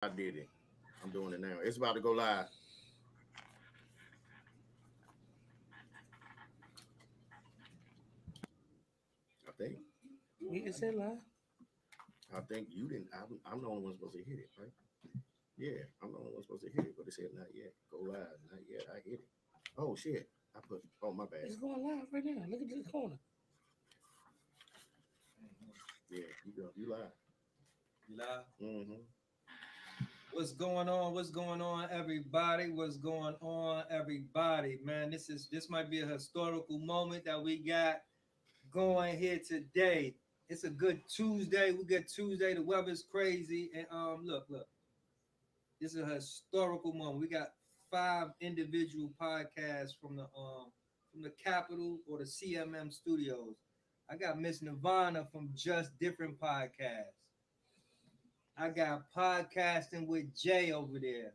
I did it. I'm doing it now. It's about to go live. I think. We can say live. I think you didn't. I'm the only one supposed to hit it, right? Yeah, I'm the only one supposed to hit it, but it said not yet. Go live, not yet. I hit it. Oh shit! I put. Oh my bad. It's going live right now. Look at this corner. Yeah, you go. You live. You live? Mm-hmm. What's going on? What's going on, everybody? What's going on, everybody? Man, this might be a historical moment that we got going here today. It's a good Tuesday. We get Tuesday. The weather's crazy, and look. This is a historical moment. We got five individual podcasts from the Capitol or the CMM studios. I got Miss Nirvana from Just Different Podcasts. I got podcasting with Jay over there.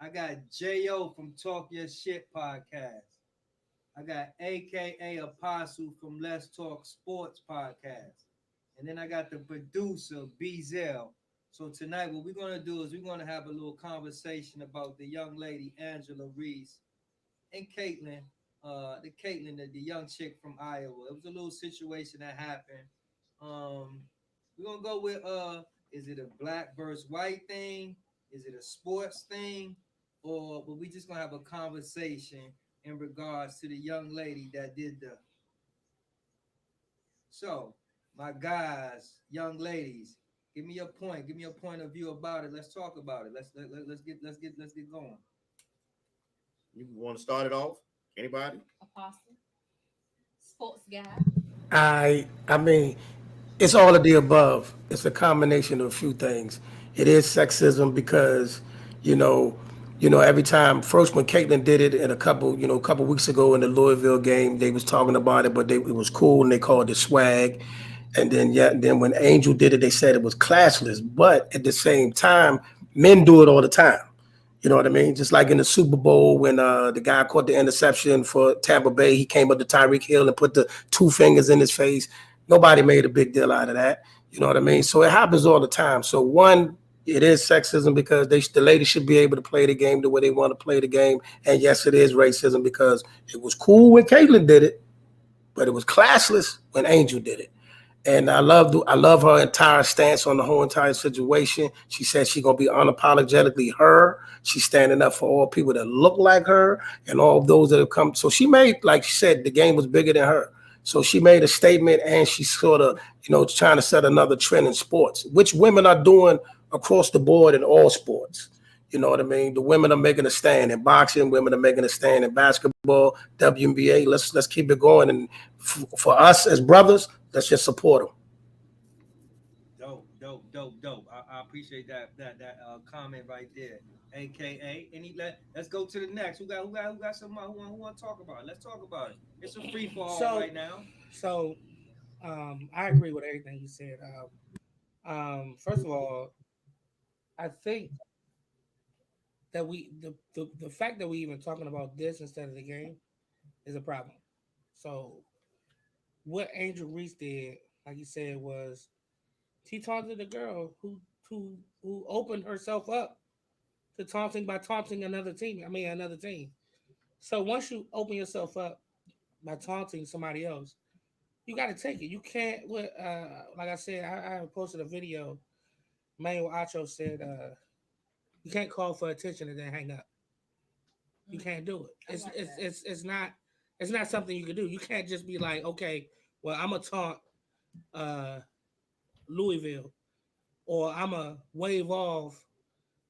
I got Jo from Talk Your Shit podcast. I got AKA Apostle from Let's Talk Sports podcast. And then I got the producer, Bezel. So tonight, what we're going to do is we're going to have a little conversation about the young lady, Angela Reese, and Caitlin, the young chick from Iowa. It was a little situation that happened. We're going to go with, is it a black versus white thing? Is it a sports thing? Or but we just going to have a conversation in regards to the young lady that did the so, my guys, young ladies, give me your point. Give me your point of view about it. Let's talk about it. Let's get going. You want to start it off? Anybody? Apostle, sports guy. I mean, it's all of the above. It's a combination of a few things. It is sexism because, you know, every time first when Caitlyn did it in a couple weeks ago in the Louisville game, they was talking about it, but it was cool and they called it swag. And then when Angel did it, they said it was classless. But at the same time, men do it all the time. You know what I mean? Just like in the Super Bowl when the guy caught the interception for Tampa Bay, he came up to Tyreek Hill and put the two fingers in his face. Nobody made a big deal out of that. You know what I mean? So it happens all the time. So one, it is sexism because the ladies should be able to play the game the way they want to play the game. And yes, it is racism because it was cool when Caitlyn did it, but it was classless when Angel did it. And I love her entire stance on the whole entire situation. She said she's gonna be unapologetically her. She's standing up for all people that look like her and all those that have come. So she made, like she said, the game was bigger than her. So she made a statement and she's sort of, trying to set another trend in sports, which women are doing across the board in all sports. You know what I mean? The women are making a stand in boxing. Women are making a stand in basketball, WNBA. Let's keep it going. And for us as brothers, let's just support them. Dope. I appreciate that comment right there. AKA let's go to the next. Who got some who want to talk about it? Let's talk about it. It's a free for all So, right now. so I agree with everything you said. First of all, I think that the fact that we even talking about this instead of the game is a problem. So what Angel Reese did, like you said, was she taunted the girl who opened herself up to taunting by taunting another team. I mean another team. So once you open yourself up by taunting somebody else, you got to take it. You can't. Like I said, I posted a video. Manuel Acho said, "You can't call for attention and then hang up. You can't do it. I like that. It's not something you can do. You can't just be like, okay, well, I'm gonna taunt uh, Louisville, or I'm gonna wave off.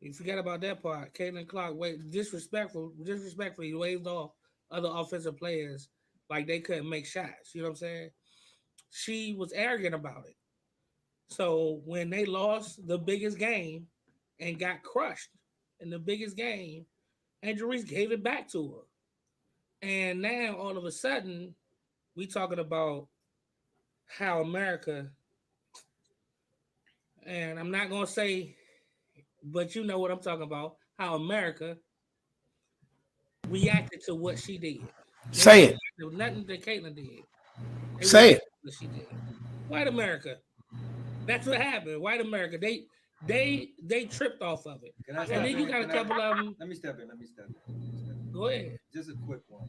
You forget about that part. Caitlin Clark, disrespectfully waved off other offensive players like they couldn't make shots. You know what I'm saying? She was arrogant about it. So when they lost the biggest game and got crushed in the biggest game, Angel Reese gave it back to her. And now all of a sudden, we talking about how America, and I'm not gonna say, but you know what I'm talking about, how America reacted to what she did. They Say didn't it. react to nothing that Caitlyn did. They Say reacted it. It. to what she did. White America. That's what happened. White America. They tripped off of it. Can I And step then you in? got a Can I- couple of them. Let me step in. Go ahead. Just a quick one.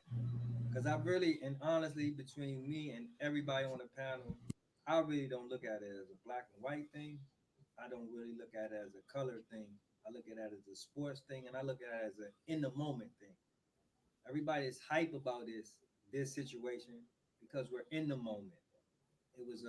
Because I really, and honestly, between me and everybody on the panel, I really don't look at it as a black and white thing. I don't really look at it as a color thing. I look at it as a sports thing, and I look at it as an in the moment thing. Everybody is hype about this situation because we're in the moment. It was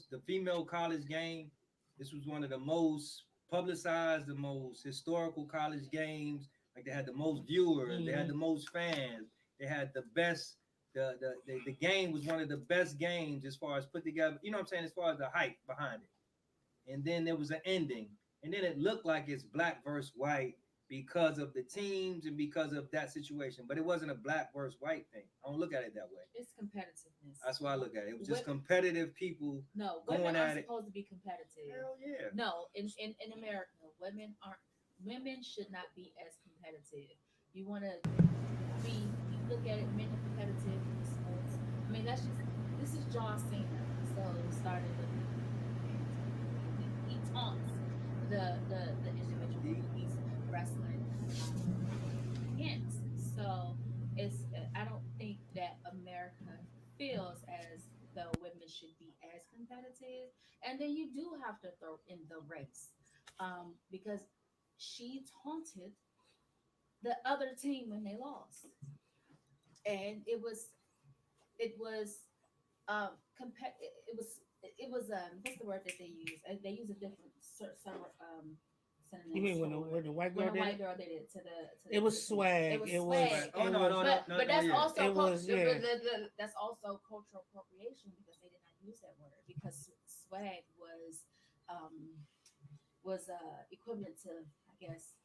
the female college game. This was one of the most publicized, the most historical college games. Like they had the most viewers, they had the most fans, they had the best. The game was one of the best games as far as put together. You know what I'm saying? As far as the hype behind it, and then there was an ending, and then it looked like it's black versus white because of the teams and because of that situation. But it wasn't a black versus white thing. I don't look at it that way. It's competitiveness. That's why I look at it. It was just competitive people. No, going women at are it. supposed to be competitive. Hell yeah. No, in America, women should not be as competitive. You want to be, you look at it, men are competitive in sports. I mean, this is John Cena. So he started he taunts the individual who he's wrestling against. So I don't think that America feels as though women should be as competitive. And then you do have to throw in the race, because she taunted the other team when they lost, and it was what's the word that they use? They use a different synonym. You mean when the white girl when the did white it? girl did it to the It was swag. It was It swag. was. Oh, it no, was- no, but no, that's yeah. also It was, yeah. that's also cultural appropriation because they did not use that word because swag was equivalent to, I guess,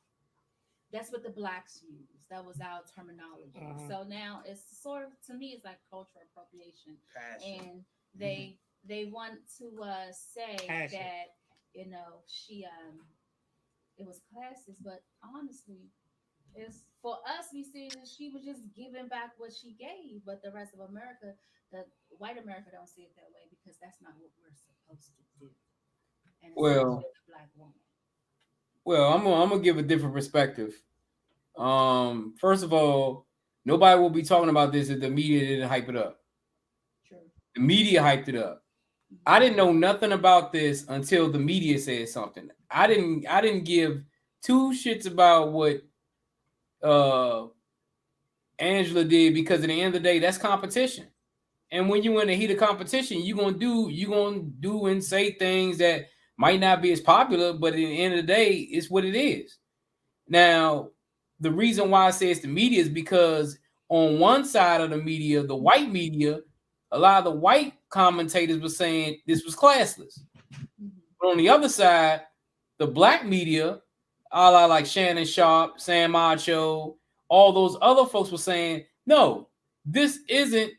that's what the blacks use. That was our terminology. Uh-huh. So now it's sort of, to me, it's like cultural appropriation, Passion. and they want to say Passion. that she it was classist, but honestly, it's for us. We see that she was just giving back what she gave, but the rest of America, the white America, don't see it that way because that's not what we're supposed to do. And Well- especially the black woman. Well, I'm gonna give a different perspective. First of all, nobody will be talking about this if the media didn't hype it up. True. The media hyped it up. I didn't know nothing about this until the media said something. I didn't give two shits about what Angela did because at the end of the day, that's competition. And when you're in the heat of competition, you're gonna do and say things that might not be as popular, but at the end of the day, it's what it is. Now, the reason why I say it's the media is because on one side of the media, the white media, a lot of the white commentators were saying this was classless. But on the other side, the black media, a la like Shannon Sharp, Sam Macho, all those other folks were saying, no, this isn't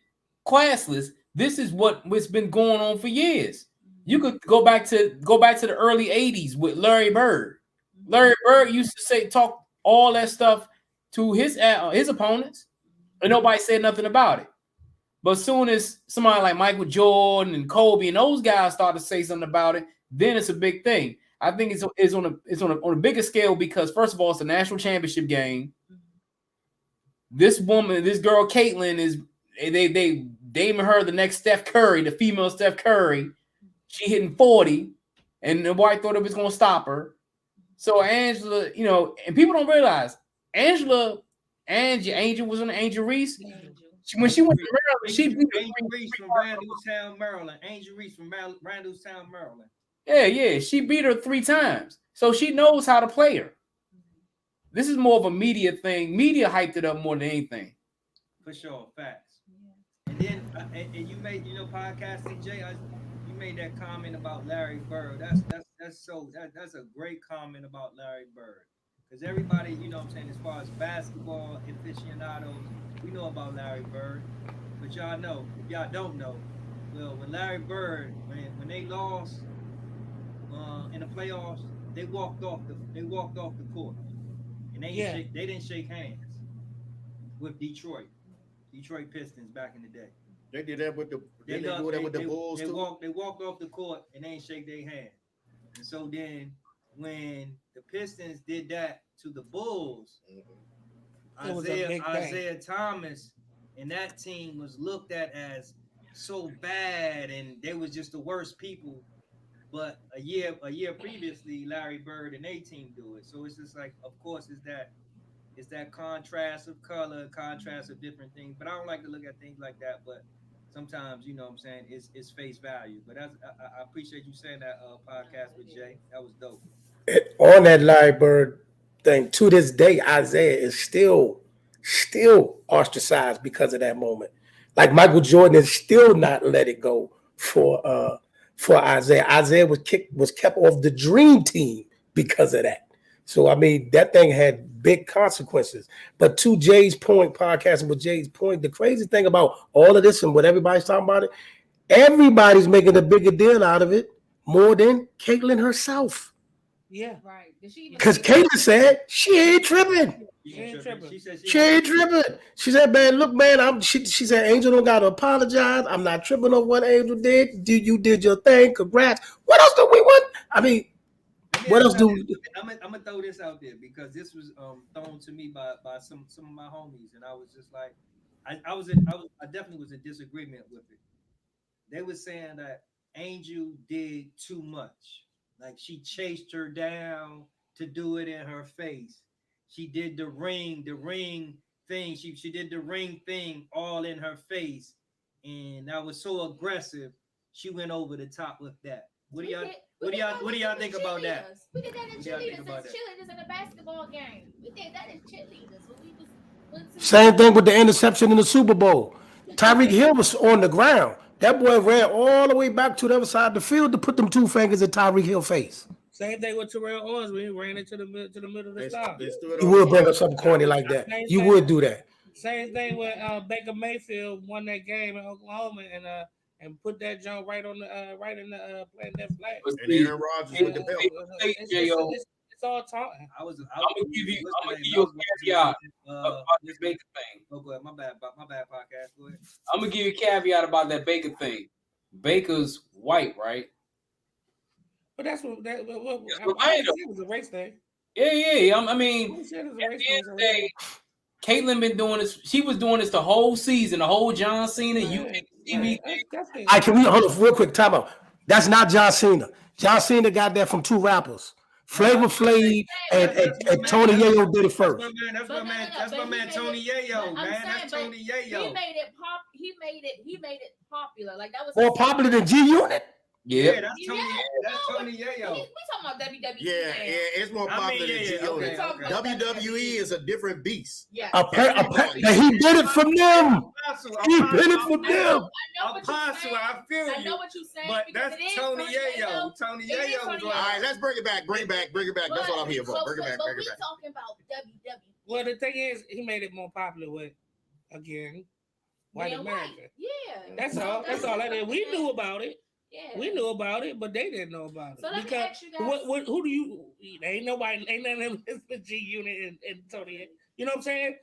classless. This is what's been going on for years. You could go back to the early 80s with Larry Bird. Larry Bird used to talk all that stuff to his opponents, and nobody said nothing about it. But as soon as somebody like Michael Jordan and Kobe and those guys start to say something about it, then it's a big thing. I think it's on a bigger scale because first of all, it's a national championship game. This girl Caitlyn is they naming her the next Steph Curry, the female Steph Curry. She hitting 40, and the white thought it was gonna stop her. So Angela, and people don't realize Angel was on Angel Reese. When she went to Maryland, she beat Angel Reese from Randallstown, Maryland. Angel Reese from Randallstown, Maryland. Yeah, she beat her 3 times, so she knows how to play her. This is more of a media thing. Media hyped it up more than anything. For sure, facts. And then, and you made, podcasting, Jay. You made that comment about Larry Bird. That's a great comment about Larry Bird. Because everybody, as far as basketball aficionados, we know about Larry Bird. But y'all know, if y'all don't know, well, when Larry Bird, when they lost in the playoffs, they walked off the court. And they didn't shake hands with Detroit Pistons back in the day. They did that with the Bulls they too. walked off the court and they ain't shake their hand. And so then when the Pistons did that to the Bulls, It was a big thing. Isaiah Thomas and that team was looked at as so bad, and they was just the worst people. But a year previously, Larry Bird and A team do it. So it's just like, of course, it's that contrast of color, contrast of different things. But I don't like to look at things like that. But sometimes, you know what I'm saying, it's face value. But I appreciate you saying that podcast with Jay. That was dope. On that Larry Bird thing, to this day, Isaiah is still ostracized because of that moment. Like Michael Jordan is still not let it go for Isaiah. Isaiah was kept off the dream team because of that. So I mean, that thing had big consequences. But to Jay's point, podcasting with Jay's point, the crazy thing about all of this and what everybody's talking about it, everybody's making a bigger deal out of it more than Caitlyn herself. Yeah. Right. Because Caitlyn said she ain't tripping. She ain't tripping. She said She ain't tripping. She said, man, look, man, she said, Angel don't got to apologize. I'm not tripping on what Angel did. You did your thing. Congrats. What else do we want? I mean, what else do we do? I'm gonna throw this out there because this was thrown to me by some of my homies, and I was just like, I definitely was in disagreement with it. They were saying that Angel did too much. Like she chased her down to do it in her face. She did the ring thing. She did the ring thing all in her face, and that was so aggressive. She went over the top with that. What do y'all think about that? We did that in What do y'all think cheerleaders. about As cheerleaders in a basketball game. We did that as cheerleaders. When we was Same thing with the interception in the Super Bowl. Tyreek Hill was on the ground. That boy ran all the way back to the other side of the field to put them two fingers in Tyreek Hill's face. Same thing with Terrell Owens when he ran into the middle of the stop. You would bring up something corny like that. You would do that. Same thing with Baker Mayfield won that game in Oklahoma and put that jump right on the right in the playing that flag. And Aaron Rodgers with the belt. It's all talking. I'm gonna give you a caveat about this Baker thing. Oh, go ahead. My bad podcast. Go ahead. I'm gonna give you a caveat about that Baker thing. Baker's white, right? But that's what that I it was a race thing. Yeah. I mean, at the end of the day, Caitlyn been doing this. She was doing this the whole season, the whole John Cena. You can't see me. Can we hold on real quick? Time out. That's not John Cena. John Cena got that from two rappers. Flavor Flav and Tony Yayo did it first. That's my man Tony Yayo, man. That's Tony Yayo. He made it popular. Like that was More popular than G Unit. Yeah, that's Tony Yayo. We talking about WWE. Yeah, it's more popular than G Unit. WWE is a different beast. Yeah. He did it from them. He did it from them. Apostle, I feel you. I know what you're saying, but that's Tony Yayo. Tony Yayo was like, all right, let's bring it back. Bring it back. That's what I'm here for. Bring it back. But we talking about WWE. Well, the thing is, he made it more popular with, again, white America. Yeah. That's all that is. We knew about it. Yeah. We knew about it, but they didn't know about it. So let me because ask you guys. who do you? Ain't none of them listening G Unit and Tony. You know what I'm saying?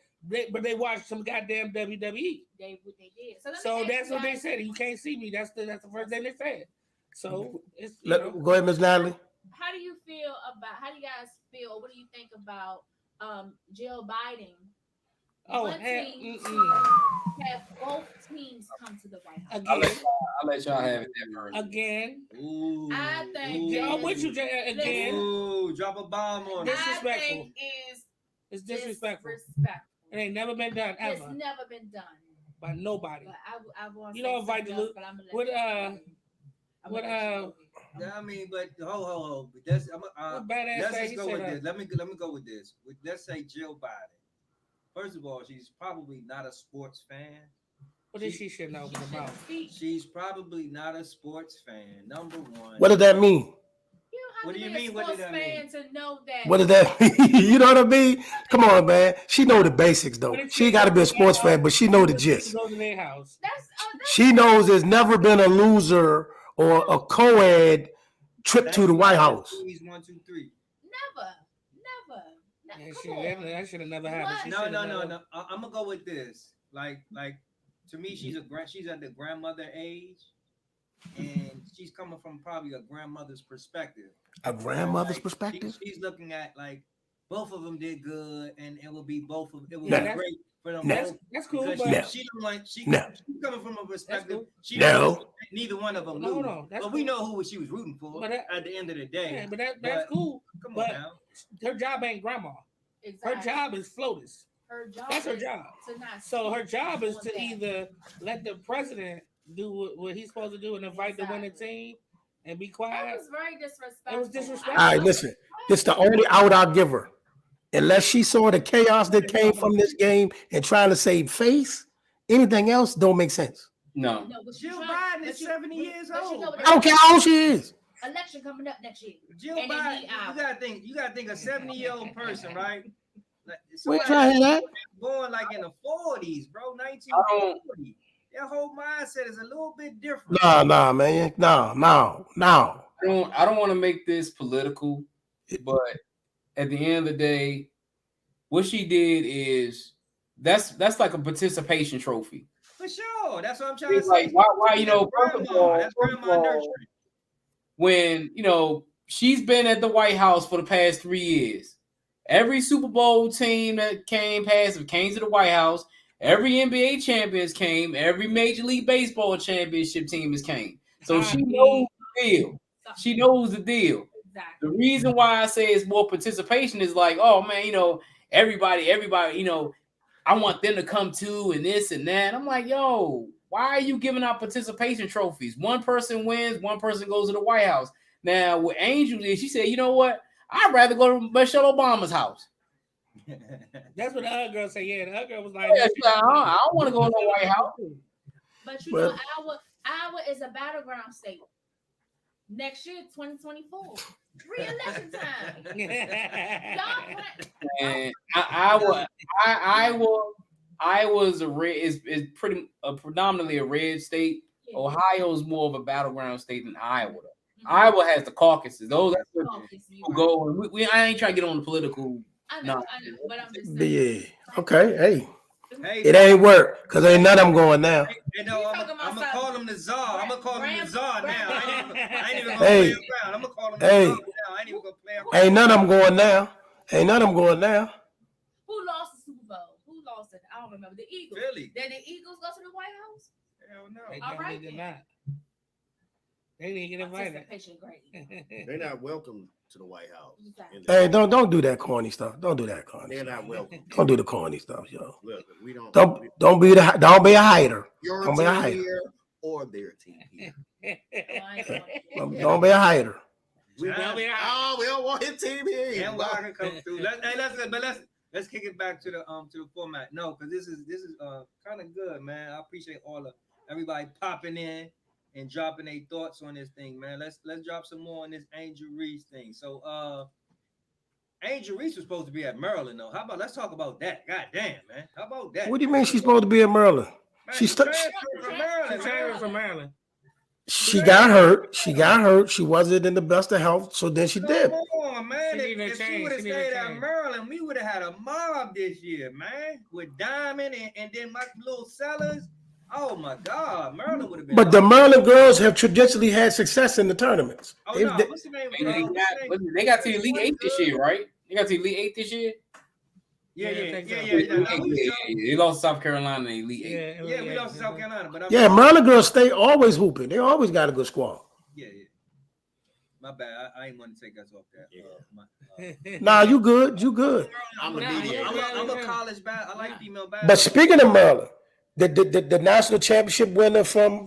But they watched some goddamn WWE. They did. So that's what they said. You can't see me. That's the first thing they said. So it's Go ahead, Miss Natalie. How do you guys feel? What do you think about Jill Biden? Oh, have both teams come to the White House? I'll let y'all have it there first. Again. Ooh, I think. I'm with you, again. Ooh, drop a bomb on it. Disrespectful. I think It's disrespectful. Disrespectful. It ain't never been done ever It's never been done by nobody. But I want You don't invite the look. What I mean, but ho. That's badass let's thing just he go said with that. this. Let me go with this. Let's say Jill Biden. First of all, she's probably not a sports fan. What did she should know about? She's probably not a sports fan. Number one. What does that mean? What do you mean? What does that mean? To know that. What does that mean? You know what I mean? Come on, man. She know the basics though. She got to be a sports fan, but she know the gist. Go to their house. She knows there's never been a loser or a co-ed trip to the White House. 1, 2, 3. Never. That should have never happened. No. I'm gonna go with this. Like to me, she's at the grandmother age, and she's coming from probably a grandmother's perspective. A grandmother's Like, perspective. She's looking at like both of them did good, and it will be both of it will No. be great for them No. both. That's cool, Because but No. she don't want she's No. coming from a perspective. cool. She No. don't want neither one of them No, lose. no, that's but we cool. know who she was rooting for But that- at the end of the day. yeah, but that's but- cool. Come on but- now. Her job ain't grandma. Exactly. Her job is FLOTUS. Her job. That's her is job. To not So her speak job is on to that. either let the president do what he's supposed to do and invite the winning team and be That quiet. was very disrespectful. It was disrespectful. All right, listen. This the only out I'll give her. Unless she saw the chaos that came from this game and trying to save face, anything else don't make sense. No. No, but Jill you Biden but is you- 70 years but you old. know what I don't care how old she is. Election coming up next year. Jill And then Biden, he out. you gotta think a 70-year-old person, right? Like, Wait, somebody try to hear that. born like in the 40s, bro, I 1940. Their whole mindset is a little bit different. Nah, man. No. I don't want to make this political, but at the end of the day, what she did is that's like a participation trophy. For sure. That's what I'm trying to It's say. like why you know That's first of grandma. all, That's first of grandma all, nurturing. when she's been at the White House for the past 3 years. Every Super Bowl team that came to the White House. Every NBA champions came. Every Major League Baseball championship team has came. So she knows the deal. She knows the deal. Exactly. The reason why I say it's more participation is like, oh man, everybody, I want them to come too, and this and that. I'm like, yo, why are you giving out participation trophies? One person wins, one person goes to the White House. Now, with Angel, she said, you know what? I'd rather go to Michelle Obama's house. That's what the other girl said. Yeah, the other girl was like, Yeah, she's like, I don't want to go to the White House. But you Well- know, Iowa is a battleground state. Next year, 2024, re-election time. Y'all play- And Iowa's a red is predominantly a red state. Yeah. Ohio's more of a battleground state than Iowa. Though. Mhm. Iowa has the caucuses. Those that's what Focus, you people right. go. And I ain't trying to get on the political. I know, but I'm just saying. Yeah. Okay. Hey, Hey, it ain't work because ain't none of them going now. you know, We I'm talking about gonna call him the czar. I'm gonna call him the czar now. I ain't even gonna Hey. play around. I'm gonna call him Hey. the czar now. I ain't even gonna play around. Ain't none of them going now. Ain't none of them going now. Who lost the Super Bowl? Who lost it? I don't remember. The Eagles. Philly. Did the Eagles go to the White House? Hell no. They All right, did then. not. They didn't get invited. Participation grade. They're not welcome to the White House. Exactly. Hey, don't do that corny stuff. Don't do that corny. They're Stuff. not welcome. Don't do the corny stuff, yo. Look, we don't. Don't be a hider. Your don't be a team hider. here or their team here. Oh, I ain't going to- Don't be a hider. We Don't don't, be a- We don't want his team here. and Walker come through. Let's kick it back to the format. No, because this is kind of good, man. I appreciate all of everybody popping in and dropping their thoughts on this thing, man. Let's drop some more on this Angel Reese thing. So Angel Reese was supposed to be at Maryland, though. How about let's talk about that? God damn, man. How about that? What do you mean she's supposed to be in Maryland? Man, she's she stu- transferred from Maryland. Transferred from Maryland. She got hurt. She wasn't in the best of health, so then she did. Come on, man. She need a If she change. would have She need a stayed at change. Maryland, we would have had a mob this year, man. With Diamond and then my little sellers. Oh my God, Maryland would have been. But the Maryland girls have traditionally had success in the tournaments. Oh They've- no, they- what's the name? They got to the Elite Eight this year, right? They got to the Elite Eight this year. Yeah. Yeah. They lost to South Carolina in the Elite Eight. Yeah, we lost to South Carolina, but yeah, Maryland girls stay always hooping. They always got a good squad. Yeah. My bad. I ain't want to take us off that. Nah, you good. You good. I'm a Nah, mediator. I'm a college I like female basketball. But speaking of Maryland, the national championship winner from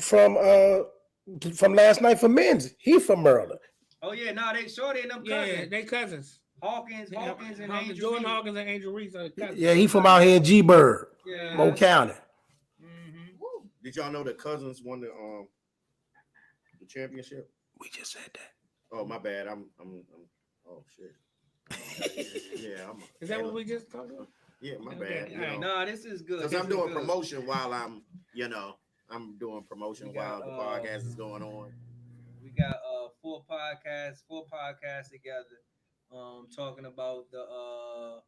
last night for men's, he from Maryland. Oh yeah, no, they shorty and them Yeah, cousins. they cousins. Hawkins and Angel. Jordan Reed. Hawkins and Angel Reese are cousins. Yeah, he from out here in G-Bird, Yeah. Mo County. Mhm. Woo. Did y'all know the cousins won the championship? We just said that. Oh my bad. I'm oh shit. Yeah, Is that what we just talked about? Yeah, my Okay, bad. You alright. know, No, this is good. because This I'm is doing good. promotion while I'm doing promotion We got, while the podcast is going on. We got four podcasts together, talking about the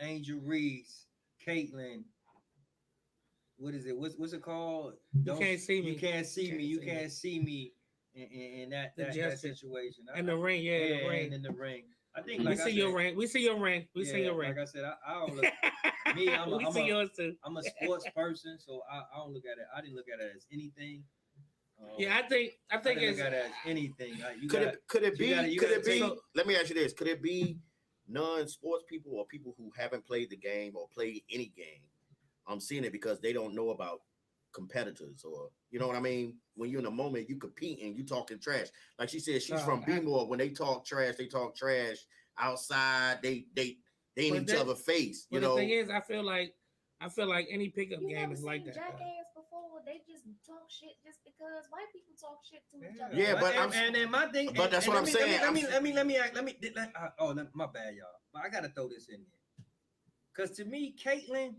Angel Reese, Caitlin. What is it? What's it called? You can't see me. You can't see me. You can't see me. in that justice. situation. In the ring, yeah, the ring. and in the ring. I think We like see your ring. We see your ring. We see your ring. Like I said, I don't look. Me, we see yours too. I'm a sports person, so I don't look at it. I didn't look at it as anything. Yeah, I think didn't it's look at it as anything. Like, Could it be? take- Let me ask you this: could it be non-sports people or people who haven't played the game or played any game? I'm seeing it because they don't know about competitors, or you know what I mean. When you're in the moment, you compete and you talking trash. Like she said, she's from B-more. When they talk trash outside. They in each other's face. You know. The thing is, I feel like any pickup You game never is like seen that. Jackass before? They just talk shit just because white people talk shit to each other. Yeah, but and then my thing. But that's what I'm saying. My bad, y'all. But I gotta throw this in there, cause to me, Caitlyn,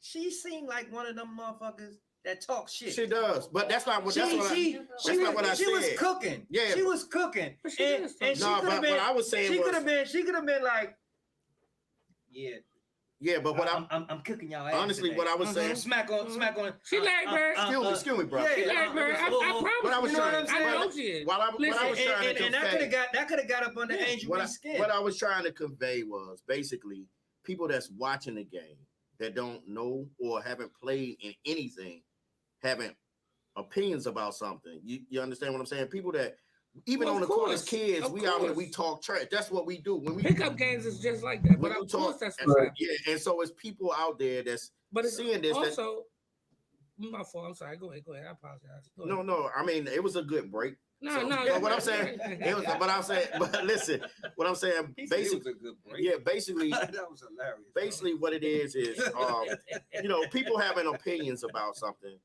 she seemed like one of them motherfuckers that talk shit. She does, but that's not what. That's not what I said. She was cooking. Yeah, she was cooking. But she And is she no, could but have been. what I was saying She was, could have been like, yeah, but what I'm cooking y'all ass honestly, today. what I was saying, Smack on. She like her. excuse me, bro. She like her. I promise. What I was you know trying, what I'm saying? I know she is. what I was trying to and convey, that could have got up under Angel Reese's skin. what I was trying to convey was basically people that's watching the game that don't know or haven't played in anything, having opinions about something. You understand what I'm saying? People that even Well, on the of court as course, kids, of we out here, course. we talk trash. That's what we do when we Pickup games is just like that. when But you of course, talk. that's and what's so, happening. yeah, and so it's people out there that's But it's seeing this. also my fault. I'm sorry. Go ahead. I apologize. Go ahead. No. I mean, it was a good break. No. But what I'm saying, it was. But I'm saying, but listen, what I'm saying, He said it was basically, a good break. yeah, basically, that was hilarious. basically, what it is, you know, people having opinions about something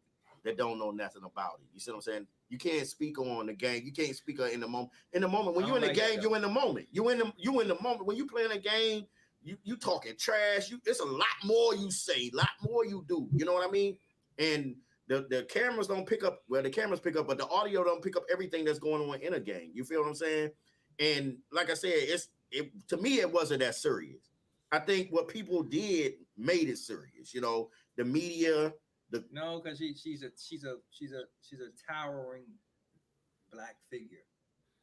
that don't know nothing about it. You see what I'm saying? You can't speak on the game. You can't speak in the moment. In the moment, when I you're in don't the like game, that, you're in the moment. You in the moment. When you playing a game, you talking trash. It's a lot more you say, a lot more you do. You know what I mean? And the cameras don't pick up. Well, the cameras pick up, but the audio don't pick up everything that's going on in a game. You feel what I'm saying? And like I said, to me, it wasn't that serious. I think what people did made it serious. You know, the media. No, because she's a towering black figure,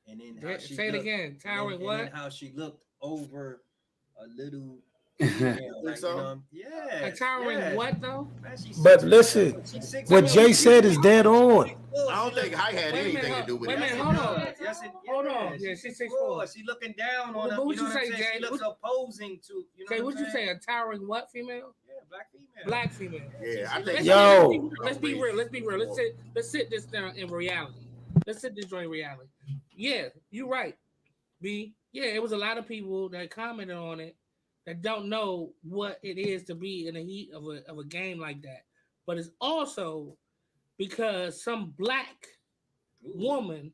and then how she say it looked, again. Towering and what? then how she looked over a little. Think so? Yeah. A towering what though? Man, But listen, what Jay said is dead on. I don't think height had Wait a anything minute, to do with wait a it. minute, hold on. Yes, Hold on. Yeah, she's 6'4". She looking down on her. But what You know you what I'm say, saying? Jay? She looks opposing to. You know Say what I'm you say? saying? A towering what female? Yeah, black female. Black female. Yeah, I think. Let's be real. Let's be real. Let's sit this down in reality. Let's sit this joint in reality. Yeah, you're right. B. Yeah, it was a lot of people that commented on it that don't know what it is to be in the heat of a game like that. But it's also because some black woman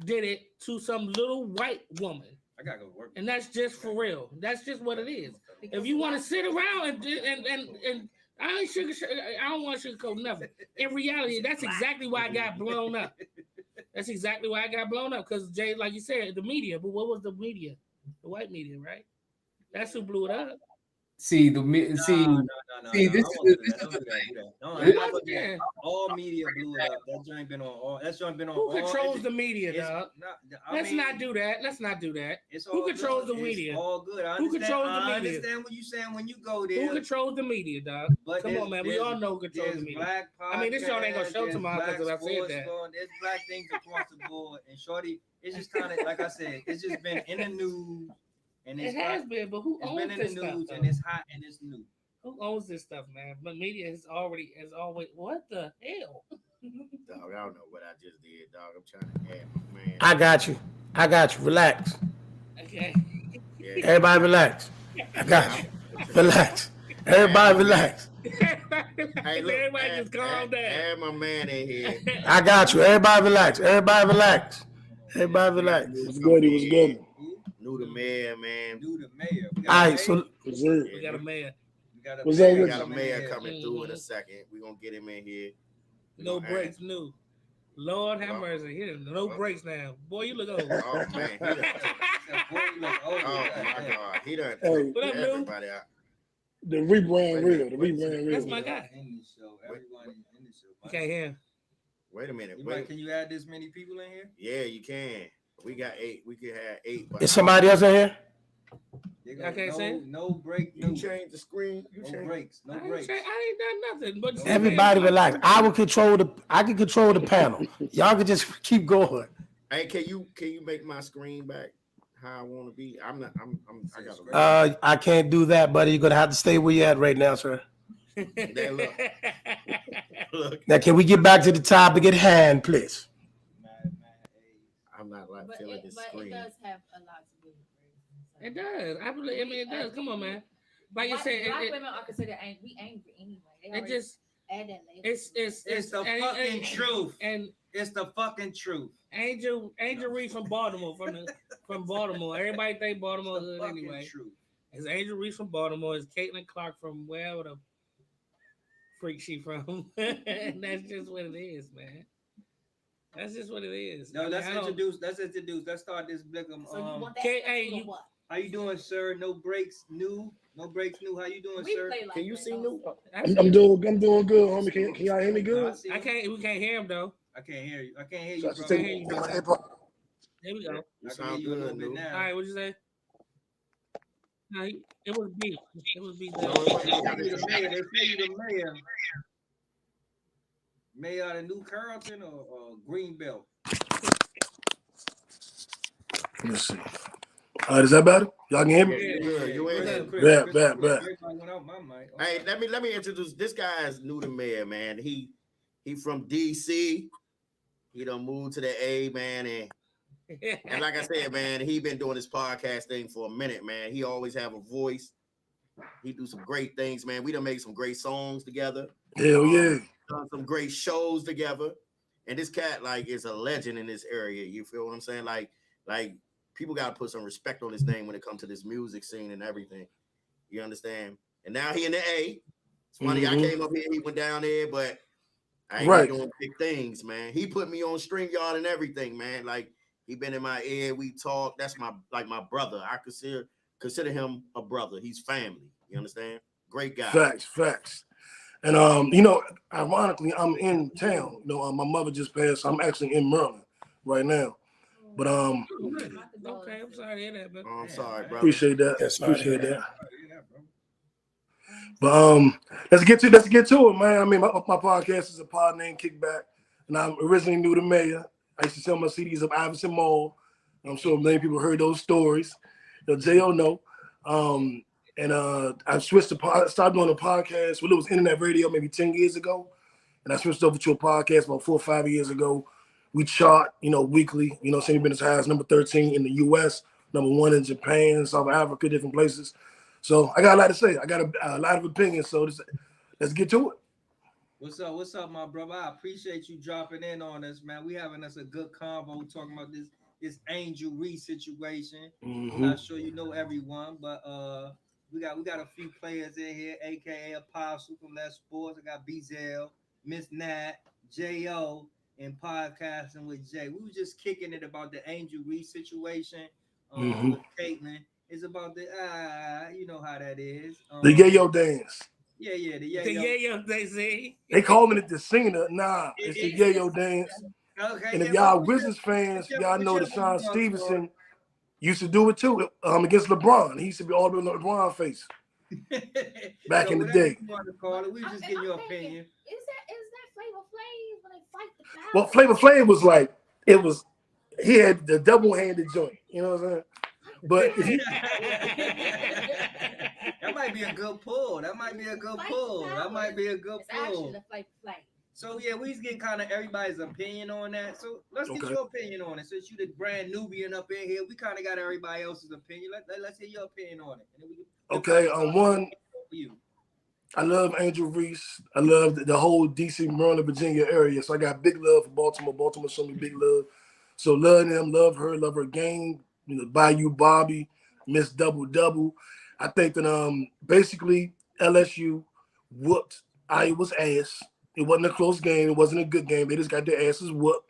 did it to some little white woman. I gotta go to work. And that's just for real. That's just what it is. If you want to sit around and I ain't I don't want to sugarcoat nothing. In reality, that's exactly why I got blown up. That's exactly why I got blown up. Because Jay, like you said, the media. But what was the media? The white media, right? That's who blew it up. See, No, this I is won't the do that. Don't do that. No, Yeah. all media blew it up. That joint been on all. That joint been on. Who all controls the media, it's dog? I Let's mean, not do that. Let's not do that. It's Who all controls good. the media? It's all good. I Who understand. controls the I media? understand what you're saying when you go there. Who controls the media, dog? But Come on, man. We all know who controls the media. Black I mean, this show ain't gonna show podcasts, tomorrow there's because I black said sports that. There's black things across the board, and shorty, it's just kind of like I said, it's just been in the news, and It has been, but who it's owns been in this the stuff? news, though? and it's hot and it's new. Who owns this stuff, man? But media has always. What the hell? Dog, I don't know what I just did, dog. I'm trying to add my man. I got you. Relax. Okay. Yeah. Everybody relax. I got you. Relax. Everybody relax. Hey, look, Everybody just calm down. add my man in here. I got you. Everybody relax. Everybody relax. Everybody relax. What's good? It was good. New to mayor, man. New to mayor. We got All a right, mayor. so What's good? We got a man. We got a What's mayor up We with got a coming mayor in. coming through in a Mhm. second. We're gonna get him in here. No gonna breaks, new. Lord have mercy. He done no breaks now. Boy, you look old. Oh man, he done, Boy, you look old. oh my God, he done Hey. took What up, Lou? everybody out. The rebrand Wait a real. minute, The wait a rebrand minute. real. That's my guy. In the show, everyone in the show. You can't hear him. Wait a minute. Can you add this many people in here? Yeah, you can. We got 8. We could have 8. But Is somebody else in here? Nigga, I can't say? no break, you change the screen. You no change. breaks, no I ain't, breaks. I ain't done nothing. But Everybody relax. I can control the panel. Y'all can just keep going. Hey, can you make my screen back how I want to be? I got. I can't do that, buddy. You're gonna have to stay where you're at right now, sir. Look, Now, can we get back to the topic at hand, please? I'm not like But feeling it, this but it screen. does have a lot to do with race. It does. I mean, it does. Come on, man. Like you said, Black women are considered angry anyway. They it already just add that label. it's the and- fucking truth. And It's the fucking truth. Angel Reese from Baltimore, from Baltimore. Everybody think Baltimore It's the hood fucking anyway. truth. It's Angel Reese from Baltimore. It's Caitlin Clark from wherever the freak she from. And that's just what it is, man. That's just what it is. No, I mean, let's I don't- introduce. Let's start this Blickum. So you want that Okay, sex hey, or you- what? How you doing, sir? No breaks, new. No breaks, new. How you doing, We sir? play like Can you that, see don't new? we? I'm doing good, homie. Can y'all hear me No, good? see I you. can't. We can't hear him though. I can't hear you. I can't hear So you, I should bro. take bro. my AirPod. There we go. You I can hear sound you a little good, bit dude. now. All right, what'd you say? No, it was B. It was B. No, it They wasn't. say you the mayor. They say you the mayor. Mayor out of New Carrollton or Greenbelt? Let's see. Is that better? Y'all can hear me? Yeah, you good. You in there. Chris, Bet, Chris, bet, Chris, bet. everybody went out my mic. Hey, let me introduce this guy. Is new to mayor, man. He from DC. He done moved to the A, man, and like I said, man, he been doing this podcast thing for a minute, man. He always have a voice. He do some great things, man. We done made some great songs together. Hell yeah. Done some great shows together. And this cat, like, is a legend in this area. You feel what I'm saying? Like people gotta put some respect on his name when it comes to this music scene and everything. You understand? And now he in the A. It's funny, I came up here, he went down there, but I ain't Right. doing big things, man. He put me on StreamYard and everything, man. Like, he been in my ear. We talk. That's my brother. I consider him a brother. He's family. You understand? Great guy. Facts. And ironically, I'm in town. My mother just passed. So I'm actually in Maryland right now. But Okay, I'm sorry to hear that, but Oh, I'm sorry, brother. appreciate that. Yes, sorry to hear Appreciate that. Yeah, bro. But let's get to it, man. I mean, my podcast is a pod named Kickback, and I'm originally new to mayor. I used to sell my CDs up Iverson Mall. I'm sure many people heard those stories. J.O. know. And I switched started doing a podcast. Well, it was internet radio maybe 10 years ago, and I switched over to a podcast about 4 or 5 years ago. We chart, weekly. Saying been as high as number 13 in the U.S., number 1 in Japan, South Africa, different places. So I got a lot to say. I got a lot of opinions. So let's get to it. What's up, my brother? I appreciate you dropping in on us, man. We having us a good convo talking about this Angel Reese situation. I'm not sure you know everyone, but we got a few players in here, aka Apostle from Let's Sports. I got BZL, Miss Nat, J.O., and podcasting with Jay. We were just kicking it about the Angel Reese situation with Caitlin. It's about the you know how that is. The yayo dance. Yeah, the yayo. the yayo, they say. They calling it the Cena. Nah, it's the yayo dance. Okay, And if yeah, y'all what- Wizards fans, y'all know that whichever Sean one you Stevenson used to do it too against LeBron. He used to be all the way on LeBron face. Back in the whatever day. you want to call it, we just getting your opinion. Is that Flavor Flav when they fight the power? Well, Flavor Flav was like, he had the double-handed joint. You know what I'm saying? But That might be a good pull. That might be a good Fight pull. the That power. might be a good It's actually pull. the Flavor Flav. So yeah, we just getting kind of everybody's opinion on that. So let's get Okay. your opinion on it. Since you the brand Nubian up in here, we kind of got everybody else's opinion. Let's hear your opinion on it. And then okay, one, for you. I love Angel Reese. I love the whole DC, Maryland, Virginia area. So I got big love for Baltimore. Baltimore showed me big love. So love them, love her game. Bayou Bobby, Miss Double Double. I think that basically LSU whooped Iowa's ass. It wasn't a close game. It wasn't a good game. They just got their asses whooped.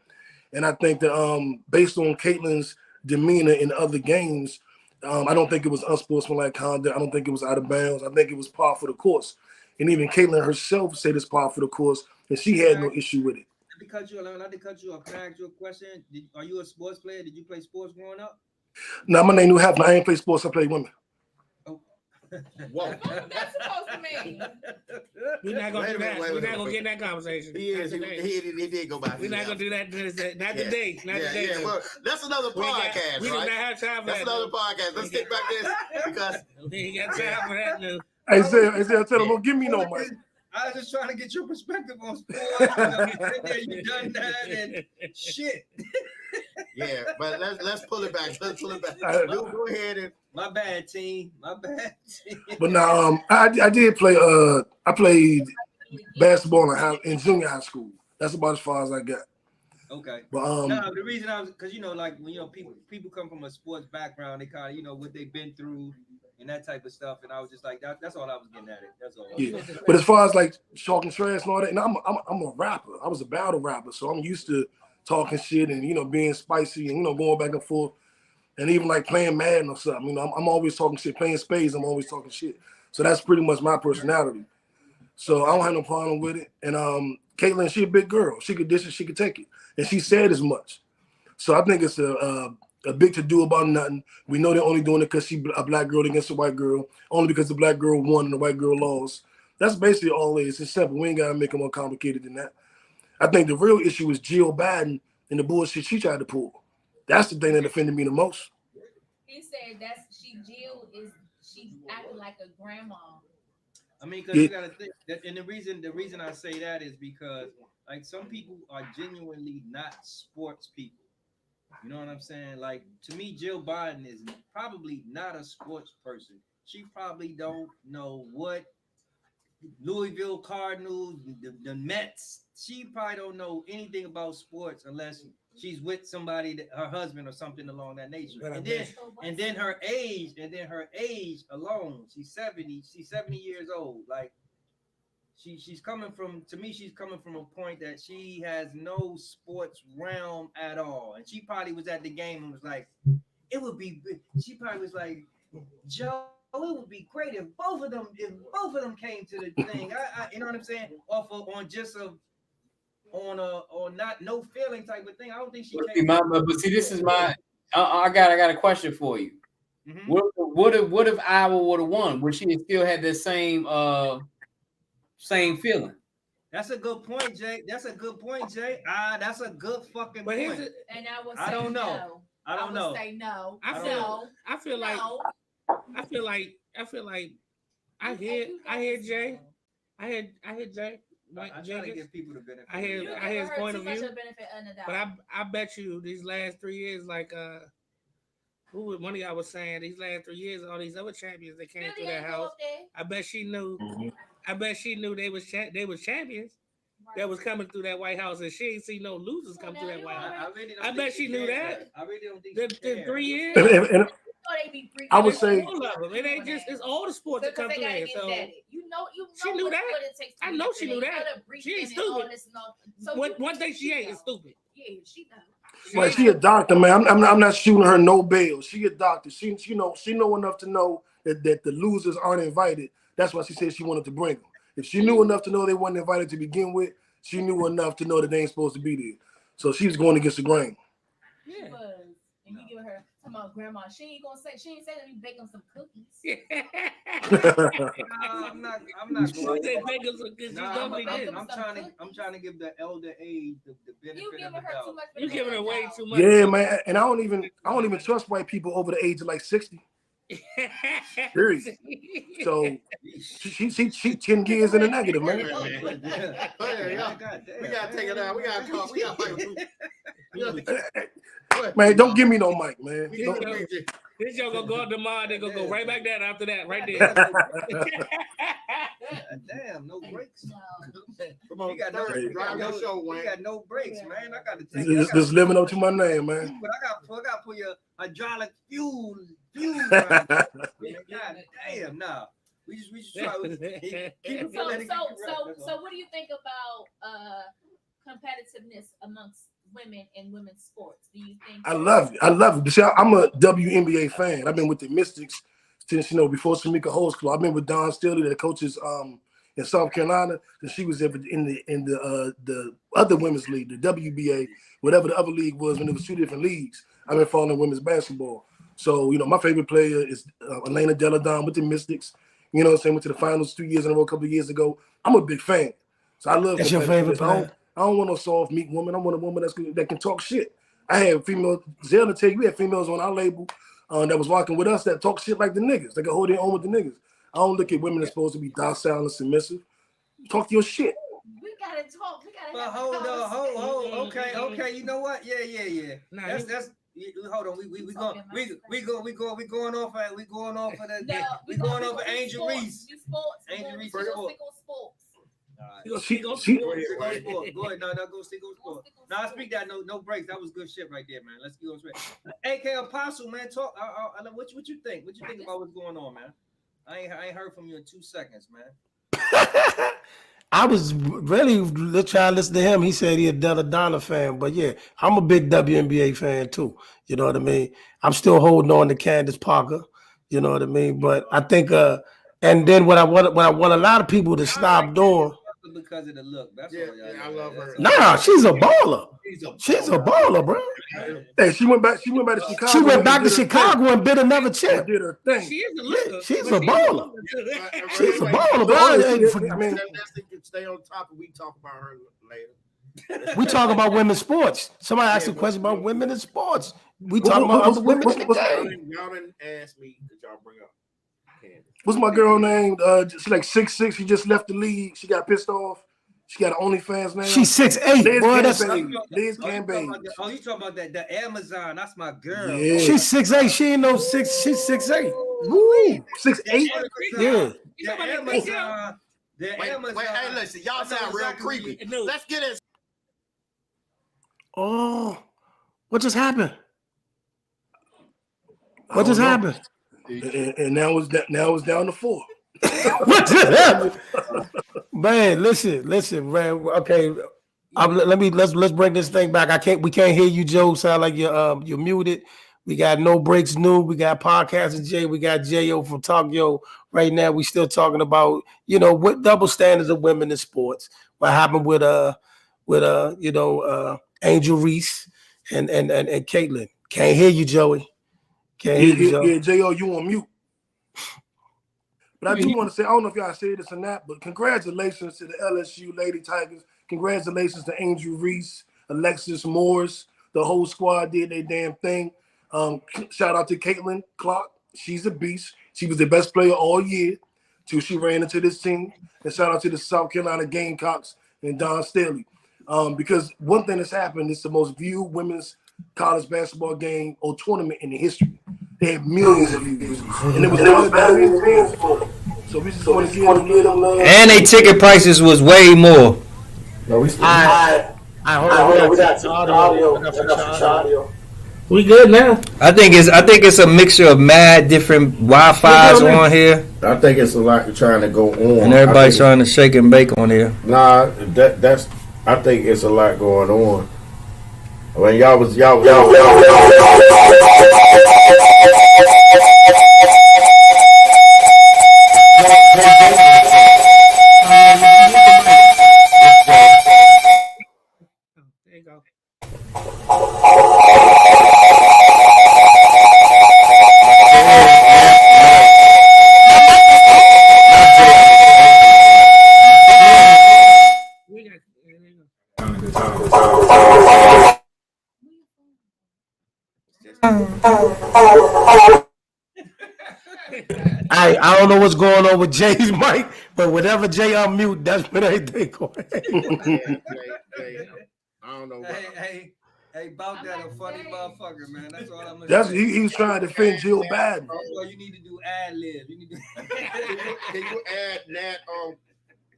And I think that based on Caitlin's demeanor in other games, I don't think it was unsportsmanlike conduct. I don't think it was out of bounds. I think it was par for the course. And even Caitlin herself said it's par for the course, and she had no issue with it. Not to cut you off. Can I ask you a question? Are you a sports player? Did you play sports growing up? Now my name New Half. I ain't play sports. I play women. Whoa. What was that supposed to mean? We're not gonna Wait a do minute, that. wait a We're not minute, gonna wait. get in that conversation. He is. Not today. He did go by. We're not gonna do that. Not today. Not Yeah, today. yeah. Well, that's another We ain't got- podcast, we do not right? have time for That's that. another podcast. Let's get back this because We ain't got time for that. No. Isaiah, tell them, don't give me no mic. I was just trying to get your perspective on sports. You been there, you done that, and shit. yeah. But let's pull it back. Let's pull it back. Go ahead and My bad, team. My bad, team. But now, I did play. I played basketball in junior high school. That's about as far as I got. Okay. But No, the reason I was because like when people come from a sports background, they kind of what they've been through and that type of stuff, and I was just like that's all I was getting at it. That's all. yeah. But as far as like talking trash and all that, and I'm a rapper. I was a battle rapper, so I'm used to talking shit and being spicy and going back and forth, and even like playing Madden or something. I'm always talking shit. Playing spades, I'm always talking shit. So that's pretty much my personality. So I don't have no problem with it. And Caitlin, she a big girl. She could dish it. She could take it, and she said as much. So I think it's a big to do about nothing. We know they're only doing it because she a black girl against a white girl, only because the black girl won and the white girl lost. That's basically all it is. It's simple. We ain't gotta make it more complicated than that. I think the real issue is Jill Biden and the bullshit she tried to pull. That's the thing that offended me the most. He said Jill is she's acting like a grandma. I mean, because you gotta think that, and the reason I say that is because like some people are genuinely not sports people. You know what I'm saying? Like to me, Jill Biden is probably not a sports person. She probably don't know what Louisville Cardinals, the Mets. She probably don't know anything about sports unless she's with somebody, her husband or something along that nature. And then her age alone, she's 70 years old. Like she's coming from a point that she has no sports realm at all. And she probably was at the game and was like, she probably was like, Joe, it would be great if both of them came to the thing. I you know what I'm saying? On not no feeling type of thing. I don't think she came. But see, this is my. I got a question for you. Mhm. What if Iowa would have won? Would she have still had the same feeling? That's a good point, Jay. That's a good fucking But point. And I would say I don't know. no. I don't know. Say no. I feel like I hear Jay. I hear Jay. I try to give people the benefit. I hear You I hear his giving her point too of much view. of benefit of the doubt. But I bet you these last 3 years, like one of y'all was saying, these last 3 years, all these other champions that came Really through that ain't go house. up there. I bet she knew. Mhm. I bet she knew they was champions that was coming through that White House, and she ain't see no losers come through that White House. I really don't I think bet she knew cares. that. I really don't think The she cares. 3 years. And Oh, they be freaking I would out. say- All of them. It ain't just it's all the sports that Because come they through gotta there. get So vetted. You know She knew what that. it takes to I get know she vetted. knew You that. know the She ain't briefing and all stupid. this and all. So one thing she ain't is stupid. Yeah, she knows. Like she a doctor, man. I'm not shooting her no bail. She a doctor. She know enough to know that the losers aren't invited. That's why she said she wanted to bring them. If she knew enough to know they weren't invited to begin with, she knew enough to know that they ain't supposed to be there. So she was going against the grain. She was. And you give her talking about grandma. She ain't say let me bake them some cookies. I'm not going. She said Vegas because she Nah, definitely did. I'm trying to give the elder age the benefit You of giving the her doubt. too much. You giving her way too much. Yeah, man. And I don't even trust white people over the age of like 60. Period. So she 10 years in the negative, man. We gotta take it out. We gotta talk. Man, don't give me no mic, man. Don't- This yo gonna go up tomorrow, they gonna go right back down after that, right there. Damn, no breaks. No. Come on, We got no, drive your show, we Wayne. got no breaks, man. I got to take Just living up to my name, man. But I got to put your hydraulic fuel. God damn, nah. We just try. So what do you think about competitiveness amongst women in women's sports? Do you think I love it. But see, I'm a WNBA fan. I've been with the Mystics since before Samika Holds Club. I've been with Don Stilly that coaches in South Carolina than she was ever in the other women's league, the WBA, whatever the other league was when it was two different leagues. I've been following women's basketball. So, you know, my favorite player is Elena Delle Donne with the Mystics. You know what I'm saying? Went to the finals 2 years in a row, a couple of years ago. I'm a big fan. So I love That's your favorite player? I don't want no soft meat woman. I want a woman that can talk shit. I have females, Zell to tell you, we had females on our label that was walking with us that talk shit like the niggas. They can hold their own with the niggas. I don't look at women as supposed to be docile and submissive. Talk your shit. We gotta talk. We gotta. But hold on, okay. You know what? Yeah. Nah, That's hold on. We going off of that. No, We going off of Angel Reese. Sports. Angel Reese We're gonna sports. stick on sports. She- Go ahead. No, go stick on sport. No, I speak that. No breaks. That was good shit right there, man. Let's go straight. AK Apostle, man. Talk. What you think? What you think about what's going on, man? I ain't heard from you in 2 seconds, man. I was really trying to listen to him. He said he a Delle Donne fan, but yeah, I'm a big WNBA fan too. You know what I mean? I'm still holding on to Candace Parker. You know what I mean? But I think, and then what I want a lot of people to stop doing. Because of the look. That's Yeah, all, y'all. I love her. Nah, she's a baller. She's a baller, bro. Hey, she went back to Chicago. She went back to and did her Chicago and bit another thing. chip. Did her thing. she is a looker. She's but a baller. She's a baller, bro. I mean, Stay on top and we talk about her later. We talk about women's sports. Somebody asked a question about women in sports. We talk about other women in the game. Y'all didn't ask me that y'all bring up Candace. What's my girl name? She's like 6'6". She just left the league. She got pissed off. She got an OnlyFans now. She's 6'8", boy. That's Liz Cambage. Oh, you talking about that? The Amazon. That's my girl. Yeah. she's 6'8". She ain't no 6. She's 6'8". Woo, 6'8". Yeah. The Amazon. The Wait, Amazon. hey, listen, y'all I know sound real exactly creepy. No. Let's get it. Oh, what just happened? I What just don't know. happened? And now it's down to 4. What just happened? Man, listen, man. Okay, let's bring this thing back. We can't hear you, Joe. Sound like you're muted. We got No Breaks New. We got Podcasting Jay. We got J.O. from Tokyo. Right now, we still talking about, you know, what double standards of women in sports. What happened with Angel Reese and Caitlin. Can't hear you, Joey. Can't hear you, Joey. Yeah, J.O., you on mute. But I do want to say, I don't know if y'all said this or not, but congratulations to the LSU Lady Tigers. Congratulations to Angel Reese, Alexis Morris. The whole squad did their damn thing. Shout out to Caitlin Clark. She's a beast. She was the best player all year till she ran into this team. And shout out to the South Carolina Gamecocks and Don Staley. Because one thing that's happened, it's the most viewed women's college basketball game or tournament in the history. They had millions of views. And it was fans. So we just want to give them love. And they ticket prices was way more. I heard we got some audio. We good now. I think it's a mixture of mad different Wi-Fi's on here, I think it's a lot trying to go on. and everybody's trying to shake and bake on here. Nah, that's. I think it's a lot going on. When y'all was There you go. We got. There you go. I don't know what's going on with Jay's mic, but whatever Jay unmute, that's when everything going. I don't know. Hey, about that a funny motherfucker, man. That's all I'm gonna That's say. he was trying to defend Jill Biden. That's all you need to do ad lib. You need to Can you add Nat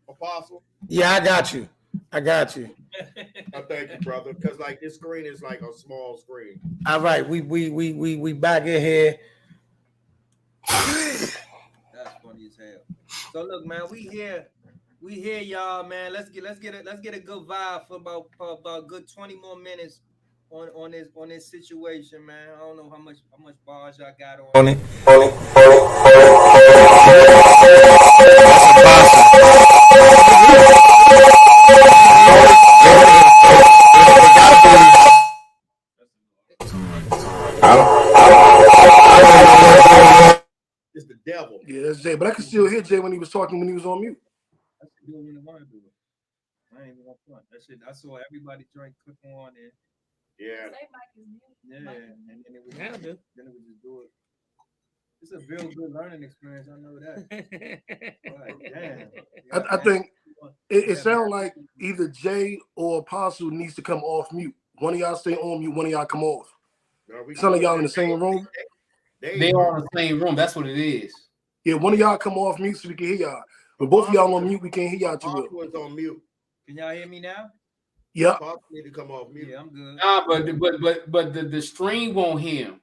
Apostle? Yeah, I got you. I thank you, brother. Because like this screen is like a small screen. All right, we back in here. That's funny as hell. So look, man, we here, y'all, man. Let's get a good vibe for about a good 20 more minutes on this situation, man. I don't know how much bars y'all got on it. level. Yeah, that's Jay. But I could still hear Jay when he was talking when he was on mute. I should do it when I want to do it. I ain't even gonna front. That shit. I saw everybody drink, click on it. Yeah. Say Mike is mute. Yeah, Mike and then it was Yeah, I do. then it was just do it. It's a real good learning experience. I know that. Like, damn. I think it sounds like either Jay or Apostle needs to come off mute. One of y'all stay on mute, one of y'all come off. No, we Some of good. y'all in the same room. They are in the same room. That's what it is. Yeah, one of y'all come off mute so we can hear y'all. But both of y'all on mute, we can't hear y'all too Apostle well. was on mute. Can y'all hear me now? Yep. Apostle need to come off mute. Yeah, I'm good. Nah, but the stream won't hear him.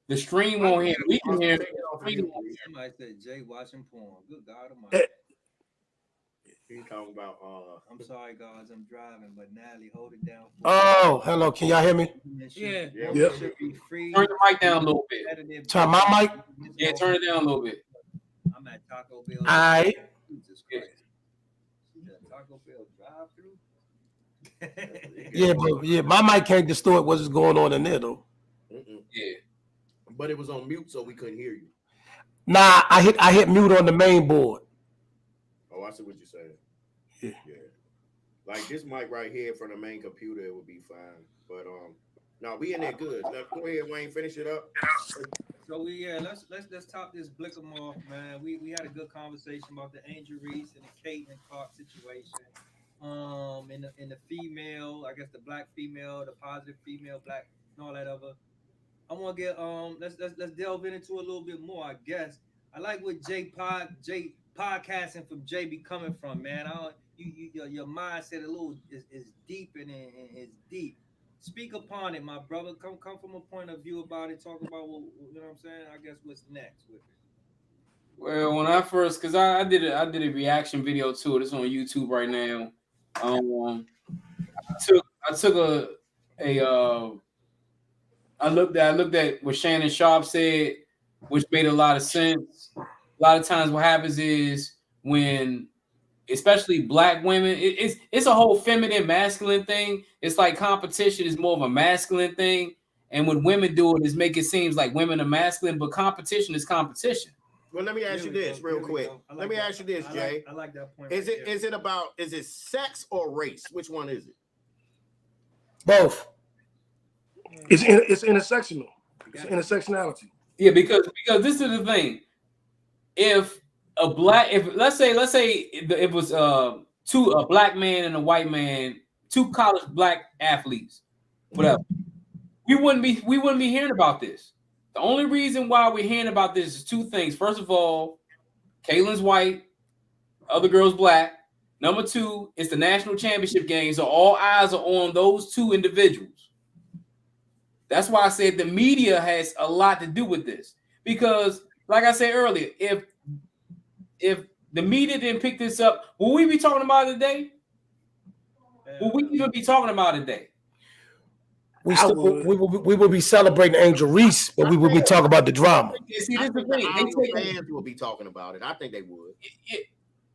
The stream won't hear him. We can hear him. Take it off We mute, can- please. Somebody said Jay watching porn. Good God Almighty. He's talking about I'm sorry, guys. I'm driving, but Natalie, hold it down. Oh, hello. Can y'all hear me? Yeah. Yeah. Yep. Should be free. Turn the mic down a little bit. Turn my mic. Yeah, turn it down a little bit. I'm at Taco Bell. All right. Jesus Christ. She's at Taco Bell drive-through. Yeah, but yeah, my mic can't distort what's going on in there though. Mm-mm. Yeah. But it was on mute, so we couldn't hear you. Nah, I hit mute on the main board. Oh, I see what you're saying. Yeah. Yeah. Like this mic right here from the main computer, it would be fine. But no, we in there good. Let's go ahead, Wayne, finish it up. So let's top this Blick'em off, man. We had a good conversation about the Angel Reese and the Caitlin Clark situation. In the female, I guess the black female, the positive female, black, and all that other. I want to get let's delve into a little bit more. I guess I like what Jay podcasting from Jay be coming from, man. Your mindset a little is deep and it's deep. Speak upon it, my brother. Come from a point of view about it. Talk about what you know what I'm saying. I guess what's next with it. Well, when I first, because I did a reaction video to it. It's on YouTube right now. I looked at what Shannon Sharp said, which made a lot of sense. A lot of times, what happens is when, especially black women, it's a whole feminine, masculine thing. It's like competition is more of a masculine thing, and when women do it, make it seems like women are masculine, but competition is competition. Well, let me ask you this real quick. Let me ask you this, Jay. I like that point. Is it sex or race? Which one is it? Both. It's intersectional. It's intersectionality. Yeah, because this is the thing. If let's say it was a black man and a white man, two college black athletes, whatever, we wouldn't be hearing about this. The only reason why we're hearing about this is two things. First of all, Caitlin's white, other girl's black. Number two, it's the national championship game, so all eyes are on those two individuals. That's why I said the media has a lot to do with this. Because, like I said earlier, if the media didn't pick this up, will we be talking about it today? Will we even be talking about it today? We will be celebrating Angel Reese, but we will be talking about the drama. See, I this is the think the thing. Iowa fans will be talking about it. I think they would.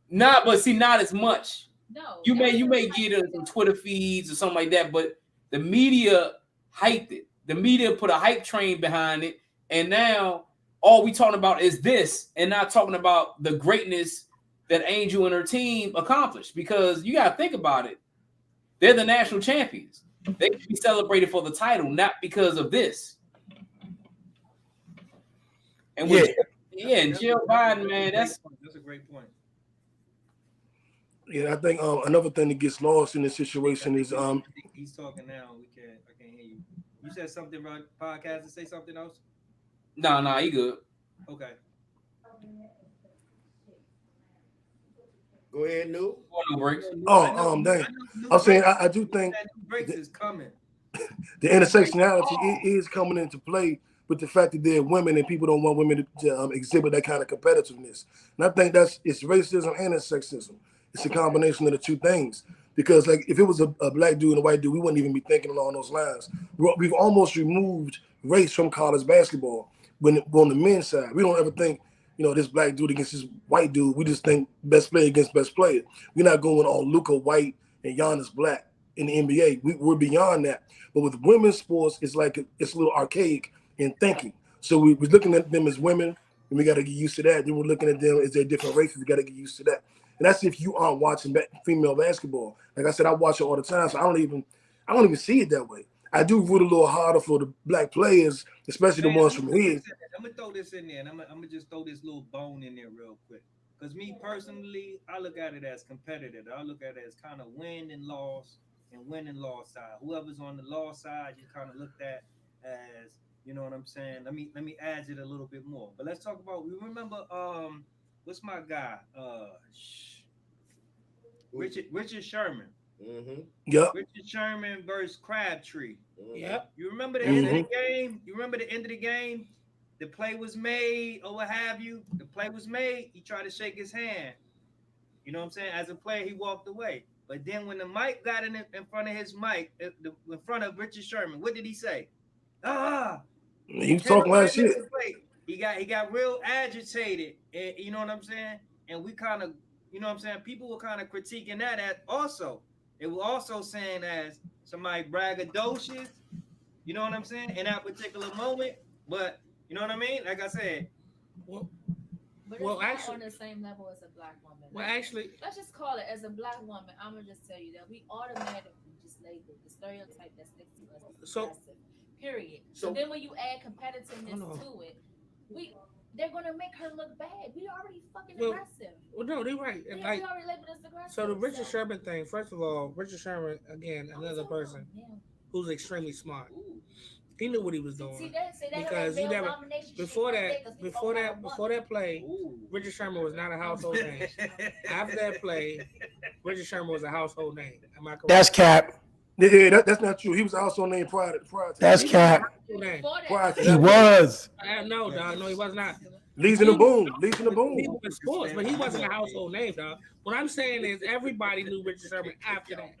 Not as much. No. You may get it on Twitter feeds or something like that, but the media hyped it. The media put a hype train behind it, and now all we talking about is this, and not talking about the greatness that Angel and her team accomplished. Because you got to think about it, they're the national champions. They should be celebrated for the title, not because of this. And and Jill Biden, man, that's a great point. Yeah, I think another thing that gets lost in this situation is he's talking now. I can't hear you. You said something about podcast and say something else? No, you good. Okay. Go ahead, New. No breaks. Dang. I'm saying I do think breaks is coming. The intersectionality is coming into play with the fact that there are women and people don't want women to exhibit that kind of competitiveness. And I think it's racism and it's sexism. It's a combination of the two things. Because like if it was a black dude and a white dude, we wouldn't even be thinking along those lines. We've almost removed race from college basketball. When on the men's side, we don't ever think, this black dude against this white dude. We just think best player against best player. We're not going all Luka white and Giannis black in the NBA. We're beyond that. But with women's sports, it's like it's a little archaic in thinking. So we're looking at them as women, and we got to get used to that. Then we're looking at them as they're different races. We got to get used to that. And that's if you aren't watching female basketball. Like I said, I watch it all the time, so I don't even see it that way. I do root a little harder for the black players, especially the ones from here. I'm gonna throw this in there, and I'm gonna just throw this little bone in there real quick. Because me personally, I look at it as competitive. I look at it as kind of win and loss side. Whoever's on the loss side, you kind of looked at as, you know what I'm saying? Let me add it a little bit more. But let's talk about. We remember what's my guy? Richard Sherman. Mm-hmm. Yep. Richard Sherman versus Crabtree. Yep. You remember the end of the game? You remember the end of the game? The play was made, or what have you. The play was made. He tried to shake his hand. You know what I'm saying? As a player, he walked away. But then when the mic got in front of his mic, in front of Richard Sherman, what did he say? He was talking like shit. He got real agitated. And, you know what I'm saying? And we kind of, you know what I'm saying? People were kind of critiquing that also. They were also saying as somebody braggadocious. You know what I'm saying? In that particular moment. But you know what I mean? Like I said. But Well, it's not actually- on the same level as a black woman. Well, actually, Let's just call it as a black woman. I'm gonna just tell you that we automatically just label the stereotype that sticks to us as So- aggressive. Period. So- So then when you add competitiveness Hold to it, they're gonna make her look bad. We already fucking Well, aggressive. well, no, they're right. Yeah, And we like, already labeled us aggressive. so the Richard Sherman thing. First of all, Richard Sherman again, another person who's extremely smart. He knew what he was doing. Because you never before that play, Richard Sherman was not a household name. After that play, Richard Sherman was a household name. Am I correct? That's cap. Yeah, that's not true. He was also named prior to That's that. cap. Prior to He that. was. No, dog. No, he was not. Legion of Boom. Legion of He Boom. was in sports, but he wasn't a household name, dog. What I'm saying is everybody knew Richard Sherman after that.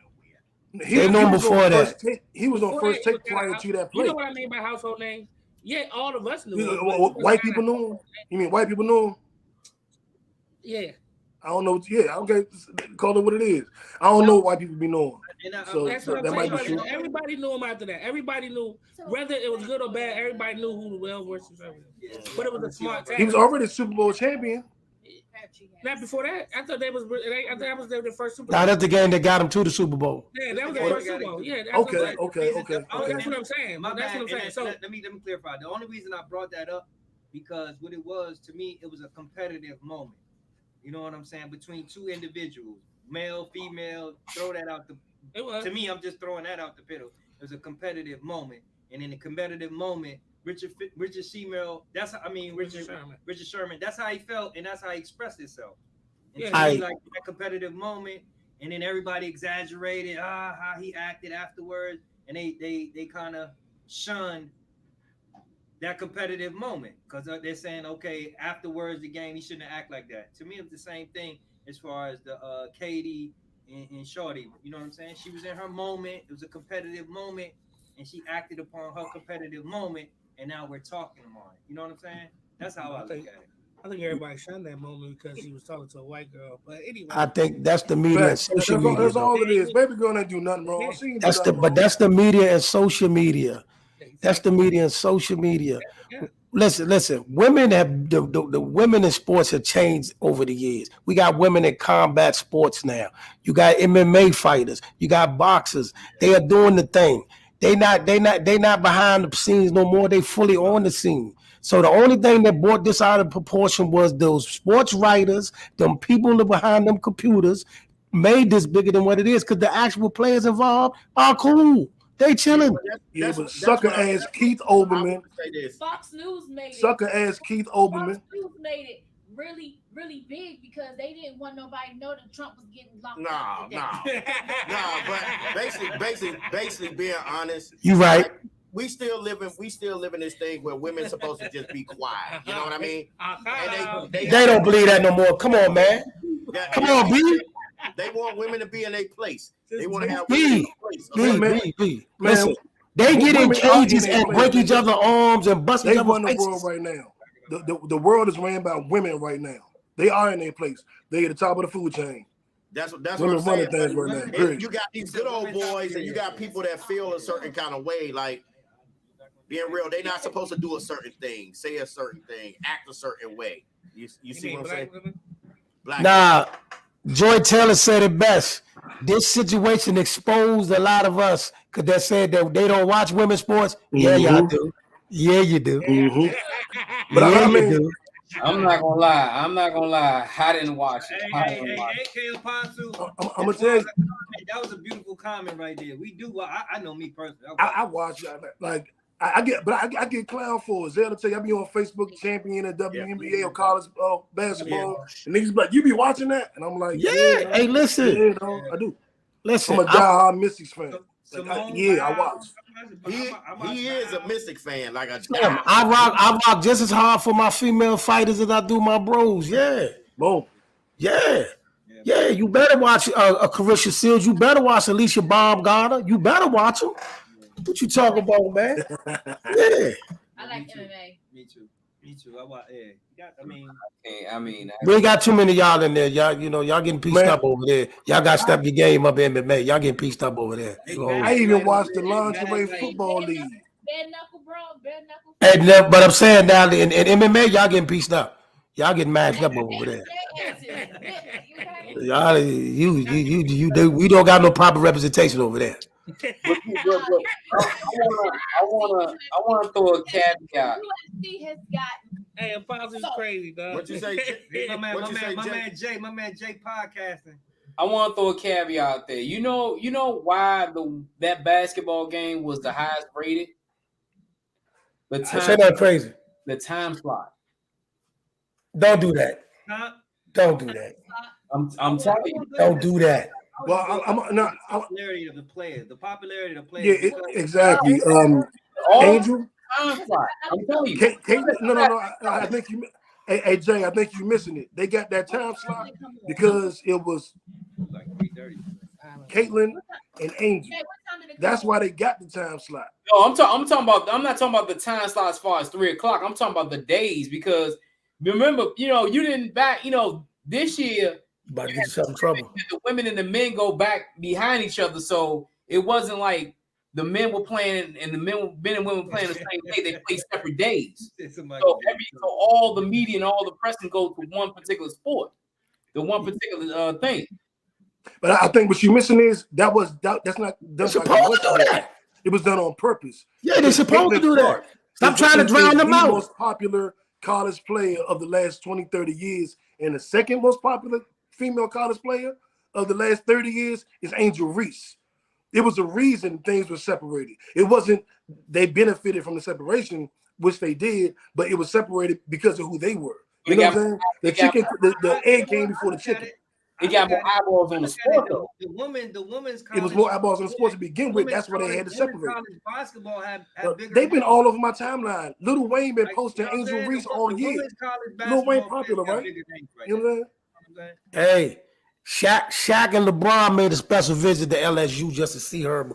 They knew him was before on that. first take. He was on Before first that, it take was prior kinda to that You play. know what I mean by household name? Yeah, all of us knew him. White people knew him. You mean white people knew him? Yeah. I don't know. Yeah, okay. Call it what it is. I don't know why people be knowing. So That's what that I'm might be saying. true. Everybody knew him after that. Everybody knew whether it was good or bad. Everybody knew who the Will Richard Sherman was. But it was a smart tactic. He was already a Super Bowl champion. Not before that. I thought that was their first Super Bowl. Now that's the game that got him to the Super Bowl. Yeah, that was their first Super Bowl. Yeah, that's Okay, what I'm saying. okay. That's what I'm saying. My That's bad. what I'm saying. And So let me clarify. The only reason I brought that up because what it was to me, it was a competitive moment. You know what I'm saying? Between two individuals, male, female. Throw that out the. it was. To me, I'm just throwing that out the piddle. It was a competitive moment, and in a competitive moment, Richard Sherman. Richard Sherman. That's how he felt, and that's how he expressed himself. And to me, like that competitive moment, and then everybody exaggerated how he acted afterwards, and they kind of shunned that competitive moment because they're saying, okay, afterwards the game he shouldn't act like that. To me, it's the same thing as far as the Katie and Shorty. You know what I'm saying? She was in her moment. It was a competitive moment, and she acted upon her competitive moment, and now we're talking about it. You know what I'm saying? That's how I look at it. I think everybody shunned that moment because he was talking to a white girl. But anyway, I think that's the media and social media. That's all though. it is. Baby girl ain't do nothing wrong. She ain't do nothing wrong. That's the media and social media. That's the media and social media. Yeah. Listen. Women have the women in sports have changed over the years. We got women in combat sports now. You got MMA fighters. You got boxers. They are doing the thing. They not behind the scenes no more. They fully on the scene. So the only thing that brought this out of proportion was those sports writers, them people behind them computers, made this bigger than what it is because the actual players involved are cool. They chilling. Yeah, but sucker ass Keith Olbermann. Fox News made it. Sucker ass Keith Olbermann. Fox News made it really, really big because they didn't want nobody to know that Trump was getting locked up today. But basically being honest, You right. like, we still live in this thing where women's supposed to just be quiet. You know what I mean? And They don't believe that no more. Come on, man. Come on, B. They want women to be in their place. They want to have B. women in their place. B. Listen, they get in cages and break each other's arms and bust They each run other's the world faces. right now. The world is ran by women right now. They are in their place. They at the top of the food chain. That's what Women I'm running saying. things right now. And Period. you got these good old boys, and you got people that feel a certain kind of way. Like Being real, they're not supposed to do a certain thing, say a certain thing, act a certain way. You see mean what I'm saying? black women? Black Nah, Joy Taylor said it best. This situation exposed a lot of us because they said that they don't watch women's sports. Yeah, y'all do. Yeah, you do. But Yeah, I you mean, do. I'm not gonna lie. I didn't watch it. Hey, Apostle. I'm gonna tell you, That was a beautiful comment right there. We do. I know me personally. I watch like I get clown for it. Zell tell you I be on Facebook champion of WNBA or college basketball, and niggas be like, you be watching that, and I'm like, Yeah. no, Hey, listen. yeah, no, I do. Listen. I'm a diehard Mystics fan. Simone I watch. He is a Mystic fan, like a I rock just as hard for my female fighters as I do my bros. Yeah. Boom. Yeah. Yeah, you better watch Carissa Seals. You better watch Alicia Baumgartner. You better watch them. What you talking about, man? Yeah. I like MMA. Me too. I watch. Yeah. I mean, We ain't got too many of y'all in there. Y'all, y'all getting pieced Man. up over there. Y'all got to step your game up in MMA. Y'all getting pieced up over there. I even watched the lingerie football league. Bare knuckle, bro. Bare knuckle. And, but I'm saying now in MMA, y'all getting pieced up. Y'all getting mashed up over there. Y'all, you do. We don't got no proper representation over there. I want to throw a caveat. UFC has got. Hey, Apostle's crazy, dog. What you say? My man Jay? Jay podcasting. I want to throw a caveat out there. You know why that basketball game was the highest rated? Say that crazy. The time slot. Don't do that. Huh? Don't do that. I'm telling you. Don't do that. Well, I'm not. Popularity of the players. Yeah, exactly. Angel. Time slot. I'm telling you. No. I think you. Hey, Jay, I think you're missing it. They got that time slot because it was like 3:30. Caitlin and Angel. That's why they got the time slot. No, I'm talking about. I'm not talking about the time slot as far as 3:00. I'm talking about the days because remember, you didn't back. This year. You about to get yourself in trouble. The women and the men go back behind each other, so it wasn't like the men were playing and the men and women were playing the same day. They played separate days. So all the media and all the press can go to one particular sport, the one particular thing. But I think what you're missing is that's not done. They're supposed to do that. It was done on purpose. Yeah, they're supposed to do that. Stop trying to drown them out. The most popular college player of the last 20, 30 years, and the second most popular female college player of the last 30 years is Angel Reese. It was a reason things were separated. It wasn't they benefited from the separation, which they did, but it was separated because of who they were. You know what I'm saying? The egg came before the chicken. It got more eyeballs on the sport, though. The women's college, it was more eyeballs on the sport to begin with. That's why they had to separate. College basketball had they've been all over my timeline. Lil Wayne been posting Angel Reese all year. Lil Wayne popular, right? You know what I'm saying? Hey, Shaq and LeBron made a special visit to LSU just to see her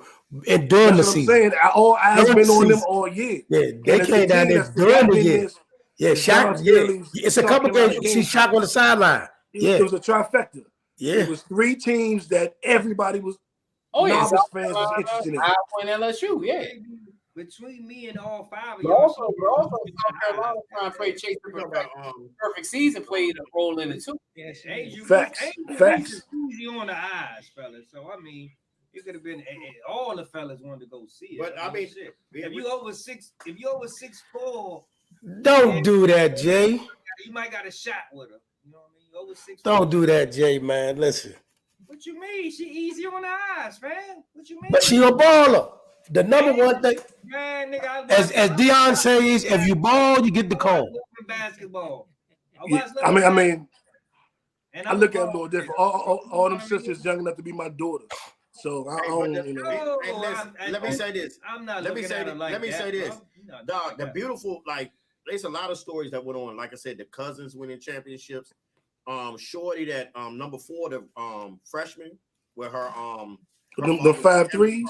and during the season. I'm saying. All eyes been on them all year. Yeah, they came down there during the year. Yeah, Shaq. Yeah, it's a couple games you see Shaq on the sideline. Yeah, it was a trifecta. Yeah, it was three teams that everybody was. Novice fans was interested in. I went LSU. Yeah. Between me and all five of y'all. Also, South Carolina trying to play Chase perfect season played a role in it too. Yeah, Facts. Easy on the eyes, fellas. So I mean, it could have been all the fellas wanted to go see it. But I mean, shit. If you over 6'4", don't do that, Jay. You might got a shot with her. You know what I mean? Over 6'4". Don't do that, Jay, man. Listen. What you mean? She easy on the eyes, man. What you mean? But she a baller. The number one thing, man, nigga, as Dion says, if you ball, you get the call. Basketball. I mean, I look at it a little different. All them sisters young enough to be my daughter. So I own, let me say this. I'm not. Let me say this. Dog, the beautiful, like, there's a lot of stories that went on. Like I said, the cousins winning championships. Shorty that number 4, the freshman, with her the 5 threes.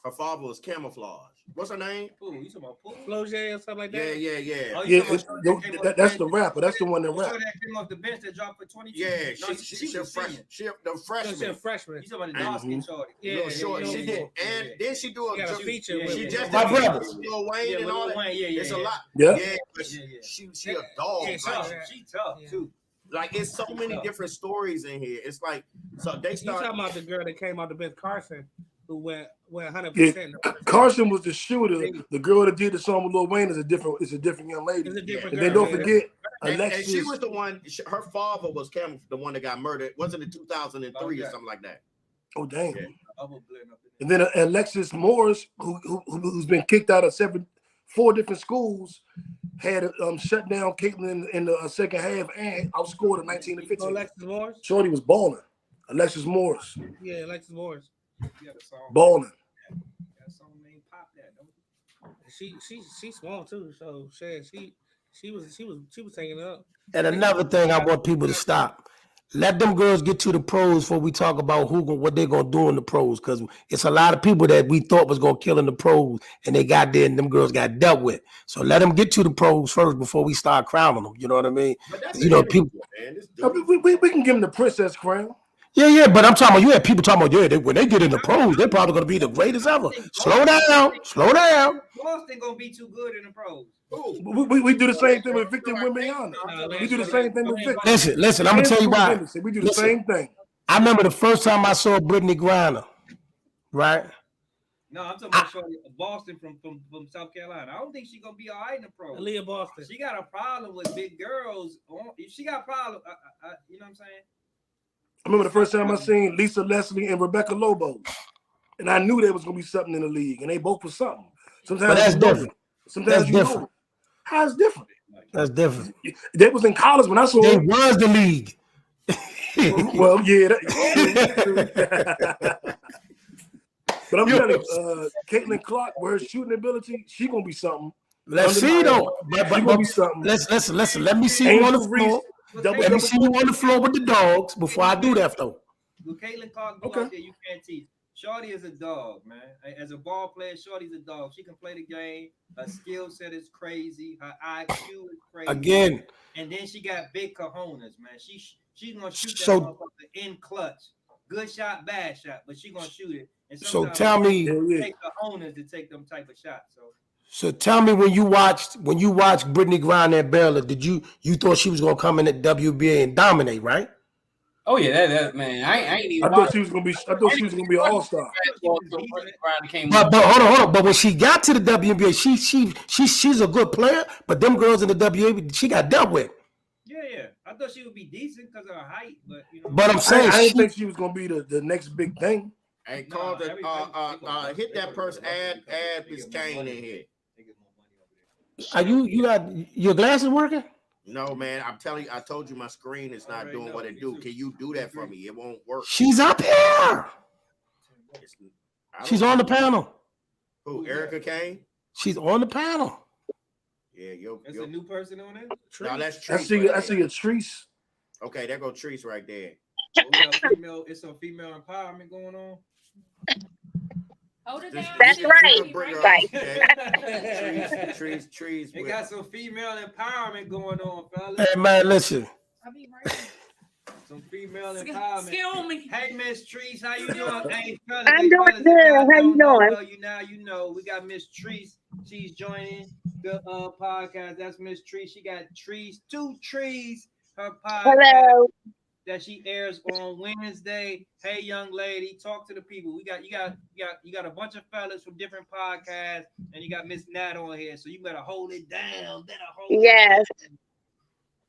Her father was camouflage. What's her name? Ooh, you talking about Pooh? Flo J or something like Yeah, that. yeah, yeah. Oh, you Yeah, talking about Shorty that came off the that's the bench? rapper. That's the one that Shorty rap. that came off the bench that dropped for 22. Yeah, No, she was a fresh. senior. She the No, she's a freshman. freshman. You talking about the dark skin shorty? Yeah, Little short. yeah, She yeah. did, and then she do She got a feature yeah, with She yeah. just My did brother. Lil Wayne Yeah, and with all Lil that. Wayne, yeah, It's a yeah. lot. Yeah. Yeah, but Yeah, yeah. she a dog. She tough. Like, She tough Yeah. too. like it's so many different stories in here. It's like so they You start. talking about the girl that came out the bench, Carson, who went 100%. Yeah, Carson was the shooter. The girl that did the song with Lil Wayne is a different young lady. It's a different And girl. then don't yeah. forget And Alexis. she was the one. Her father was the one that got murdered. Wasn't it 2003 or something like that? Oh damn! Yeah. And then Alexis Morris, who's been kicked out of 4 different schools, had shut down Caitlyn in the second half and outscored her 19 to 15. Alexis Morris? Shorty was balling. Alexis Morris, Yeah, Alexis Morris. balling. That song named Pop That. Don't She's small too, so she was taking it up. And another thing I want people to stop. Let them girls get to the pros before we talk about what they're gonna do in the pros, because it's a lot of people that we thought was gonna kill in the pros, and they got there and them girls got dealt with. So let them get to the pros first before we start crowning them. You know what I mean? But that's You know, people. man. This We can give them the princess crown. Yeah, but I'm talking about, you had people talking about, when they get in the pros, they're probably gonna be the greatest ever. Slow down. Boston gonna be too good in the pros. We do the same thing with Victor Wembanyama. We do the same thing with Victor. Listen, I'm gonna tell you why. We do the same thing. I remember the first time I saw Brittany Griner, right? No, I'm talking about Shorty, Boston from South Carolina. I don't think she's gonna be all right in the pros. Aaliyah Boston. She got a problem with big girls. She got a problem. You know what I'm saying? I remember the first time I seen Lisa Leslie and Rebecca Lobo, and I knew there was gonna be something in the league, and they both were something. Sometimes But that's you know. different. Sometimes That's you different. know. How's different? That's different. They was in college when I saw They them. was the league. Well, yeah. But I'm telling you, Caitlin Clark, with her shooting ability, she gonna be something. Let's see though. She gonna be something. Listen. Let me see you on the floor. Let me see you on the floor with the dogs before I do that though. With Caitlin Clark go out there, you can't teach. Shorty is a dog, man. As a ball player, Shorty's a dog. She can play the game. Her skill set is crazy. Her IQ is crazy. Again. And then she got big cojones, man. She's gonna shoot that So- motherfucker in clutch. Good shot, bad shot, but she's gonna shoot it. And So sometimes tell me- it take cojones to take them type of shots. So tell me, when you watched Brittany Griner at Baylor, you thought she was gonna come in at WBA and dominate, right? Oh yeah, that man. I ain't even. I thought she was gonna be an all-star. But hold on. But when she got to the WNBA, she's a good player. But them girls in the WNBA, she got dealt with. Yeah. I thought she would be decent because of her height, but you know. But I'm saying I didn't think she was gonna be the next big thing. Hey, call hit that person. Add Miss Kane in here. Are you got your glasses working? No, man. I'm telling you. I told you my screen is not doing what it do. Can you do that for me? It won't work. She's up here. She's on the panel. Who? Erica Kane? She's on the panel. Yeah, That's a new person on it. No, that's I Treese. see a Treese. Okay, there go Treese right there. It's some female empowerment going on. Hold it down. That's right. Right. Trees. They got some female empowerment going on, fellas. Hey man, listen. I'll be right back. Some female empowerment. Excuse me. Hey, Miss Treese, how you doing? Hey, fellas, I'm doing good. How you doing? Well, you know, we got Miss Treese. She's joining the podcast. That's Miss Treese. She got two trees. Her podcast. Hello. That she airs on Wednesday. Hey, young lady, talk to the people. You got a bunch of fellas from different podcasts, and you got Miss Nat on here, so you better hold it down. Yes.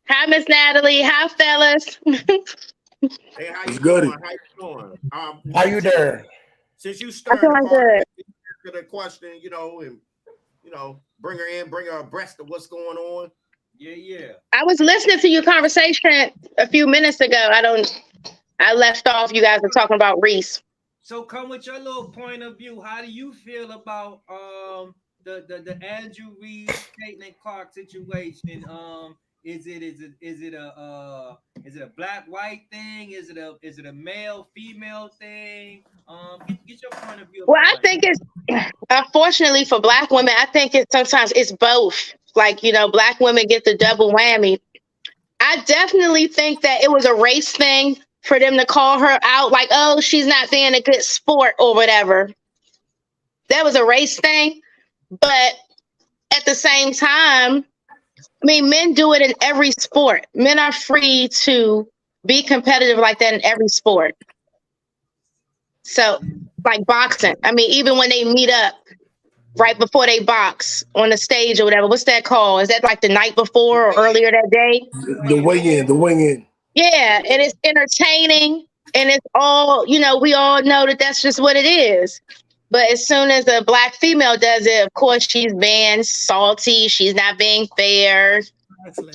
Hi, Miss Natalie. Hi, fellas. Hey, how you Good. doing? How you doing? How you there? Since you I'm started doing good. the question, and bring her in, bring her abreast of what's going on. Yeah. I was listening to your conversation a few minutes ago. I left off. You guys were talking about Reese. So come with your little point of view. How do you feel about the Andrew Reese, Caitlin Clark situation? Is it Is it a black white thing? Is it a male female thing? Get your point of view. Well, I think it's unfortunately for Black women. I think sometimes it's both. Like, Black women get the double whammy. I definitely think that it was a race thing for them to call her out, like, oh, she's not being a good sport or whatever. That was a race thing. But at the same time, I mean, men do it in every sport. Men are free to be competitive like that in every sport. So, like boxing. I mean, even when they meet up right before they box on the stage or whatever, what's that called? Is that like the night before or earlier that day? The weigh-in. Yeah, and it's entertaining, and it's all, we all know that that's just what it is. But as soon as a Black female does it, of course, she's being salty. She's not being fair.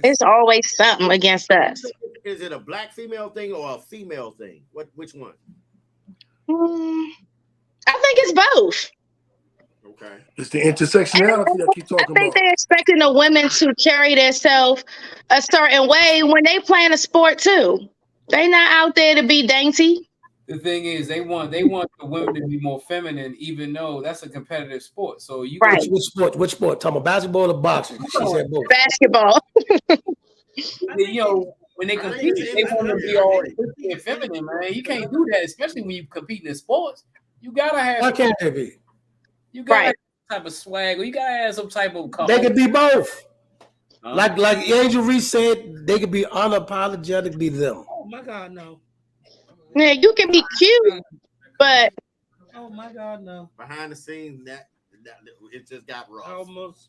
It's always something against us. Is it a Black female thing or a female thing? Which one? I think it's both. Okay. It's the intersectionality I keep talking I think about. they're expecting the women to carry themselves a certain way when they playing a sport too. They not out there to be dainty. The thing is, they want the women to be more feminine, even though that's a competitive sport. So you Right. Which sport? Talking about basketball or boxing? She said both. Basketball. When they compete, they want to be all sexy and feminine, man. You can't do that, especially when you compete in sports. You gotta have. Why can't they be? You gotta have some type of swag, or you gotta have some type of. They could be both. Like Angel Reese said, they could be unapologetically them. Oh my God, no. Yeah, you can be cute, but Oh my God, no. Behind the scenes, that it just got rough. Almost.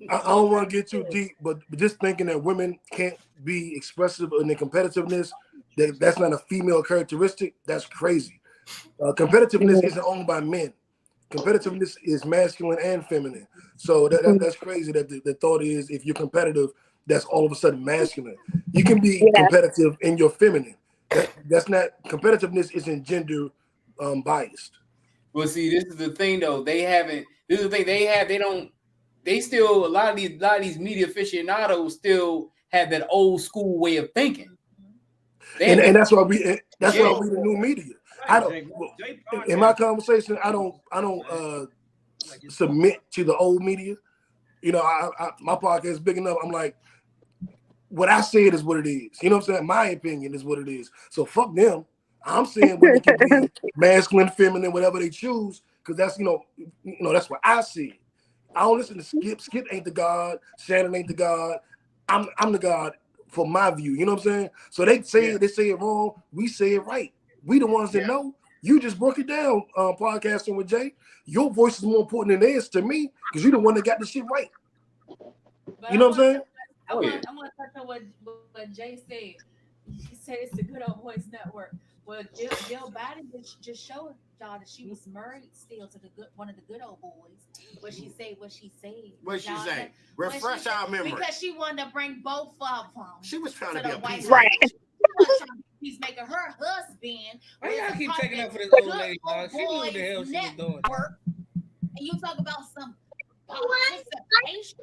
I don't want to get too deep, but just thinking that women can't be expressive in their competitiveness, that's not a female characteristic. That's crazy. Competitiveness isn't owned by men. Competitiveness is masculine and feminine. So that's crazy that the thought is if you're competitive, that's all of a sudden masculine. You can be competitive and you're feminine. That's not, competitiveness isn't gender biased. Well, see, this is the thing though. This is the thing they still a lot of these media aficionados still have that old school way of thinking. And that's why we read the new media. In my conversation, I don't submit to the old media. My podcast is big enough. I'm like, what I said is what it is. You know what I'm saying? My opinion is what it is. So fuck them. I'm saying women can be masculine, feminine, whatever they choose, because that's that's what I see. I don't listen to Skip. Skip ain't the God. Shannon ain't the God. I'm the God for my view. You know what I'm saying? So they say it wrong. We say it right. We the ones that know. You just broke it down, podcasting with Jay. Your voice is more important than theirs to me because you're the one that got the shit right. But You know what I'm saying? I want to touch on what Jay said. He said it's the Good Old Boys Network. Well, Jill Biden just showed y'all that she was married still to one of the good old boys. What she said. What she say? Refresh our memory. Because she wanted to bring both of them. She was trying to be a White piece. Right. He's making her husband. Why y'all keep taking up for this old lady, dog? She knew what the hell she was doing. And you talk about some participation.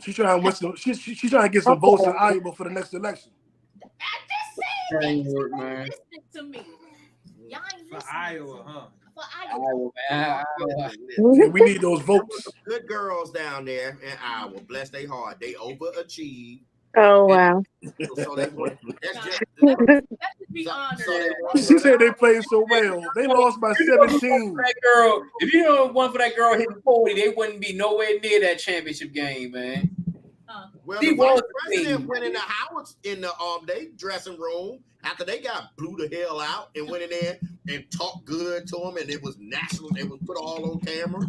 She's trying to win she's trying to get some votes in Iowa for the next election. I just said Framework, that. man. Listen to me. Y'all ain't For listening Iowa, to me. huh? For Iowa. Yeah, we need those votes. Good girls down there in Iowa. Bless their heart. They overachieved. oh wow. So they won. That's just, Let's be honest. so they won. She said they played so well. They lost by 17. That girl, if you don't want for that girl hitting 40, they wouldn't be nowhere near that championship game, man. Well, She the vice was president the went in the house in the they dressing room after they got blew the hell out and went in there and talked good to him, and it was national. It was put all on camera.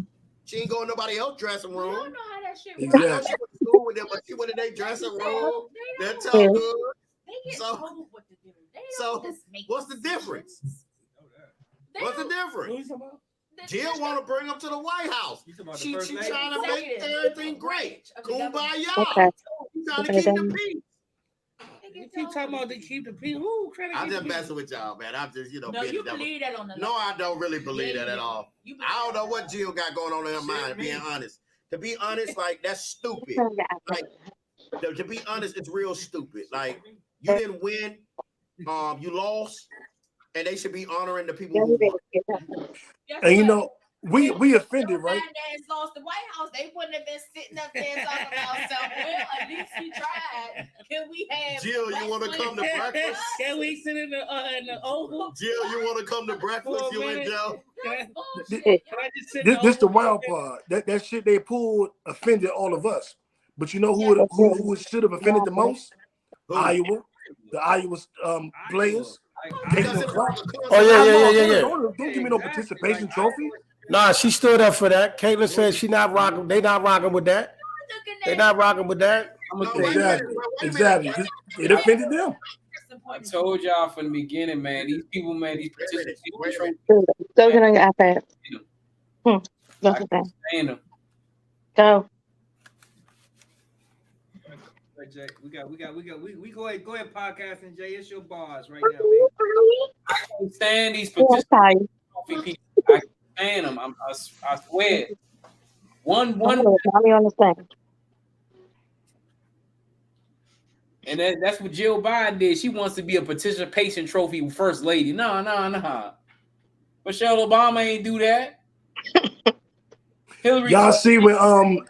She ain't going to nobody else dressing You room. don't know how that shit Exactly. I know works. she went to school with them, but she went in their dressing room. They talk Yeah. good. They get So- told what to do. They so don't just make what's the decisions. difference? They What's the don't- difference? Who you talking about? Jill want to bring them to the White House. You talking about the She first lady? trying to make everything great. Kumbaya. Okay. She trying to keep the peace. You keep talking about they keep the people. Who trying to I'm keep just the peace? messing with y'all, man. I'm just, No, being you the devil. believe that on the No, I don't really believe that at all. You I don't know what Jill got going on in her mind, being honest. To be honest, like, that's stupid. Like, To be honest, it's real stupid. Like you didn't win, you lost, and they should be honoring the people who won. Guess And you what? know, we offended, right? That lost the White House. They wouldn't have been sitting up there talking about something. Well, at least we tried. Can we have Jill, you want to come to breakfast? Can we sit in the Oval? Jill, you want to come to breakfast? You and Joe? That's bullshit. Can I just sit in This the Oval? wild part. That shit they pulled offended all of us. But you know who should have offended the most? Who? Iowa. The Iowa players. Caitlin Clark. Oh, yeah. Don't give me no participation trophy. Nah, she stood up for that. Caitlin said she not rocking. They not rocking with that. They not rocking with that. I'm gonna No, tell wait you, a minute, Exactly. It offended them. I told y'all from the beginning, man. These people, man, these participants, Wait a minute. Go get on your iPad. Go I get that. can't stand them. Go. Right, Jay, we go ahead podcasting, Jay. It's your bars right now, man. I can't stand these Oh, I'm participants. tired. People. I can't stand them. I swear. One, Mommy on the thing. and that's what Jill Biden did. She wants to be a participation trophy first lady. No. Michelle Obama ain't do that. Hillary. Y'all see when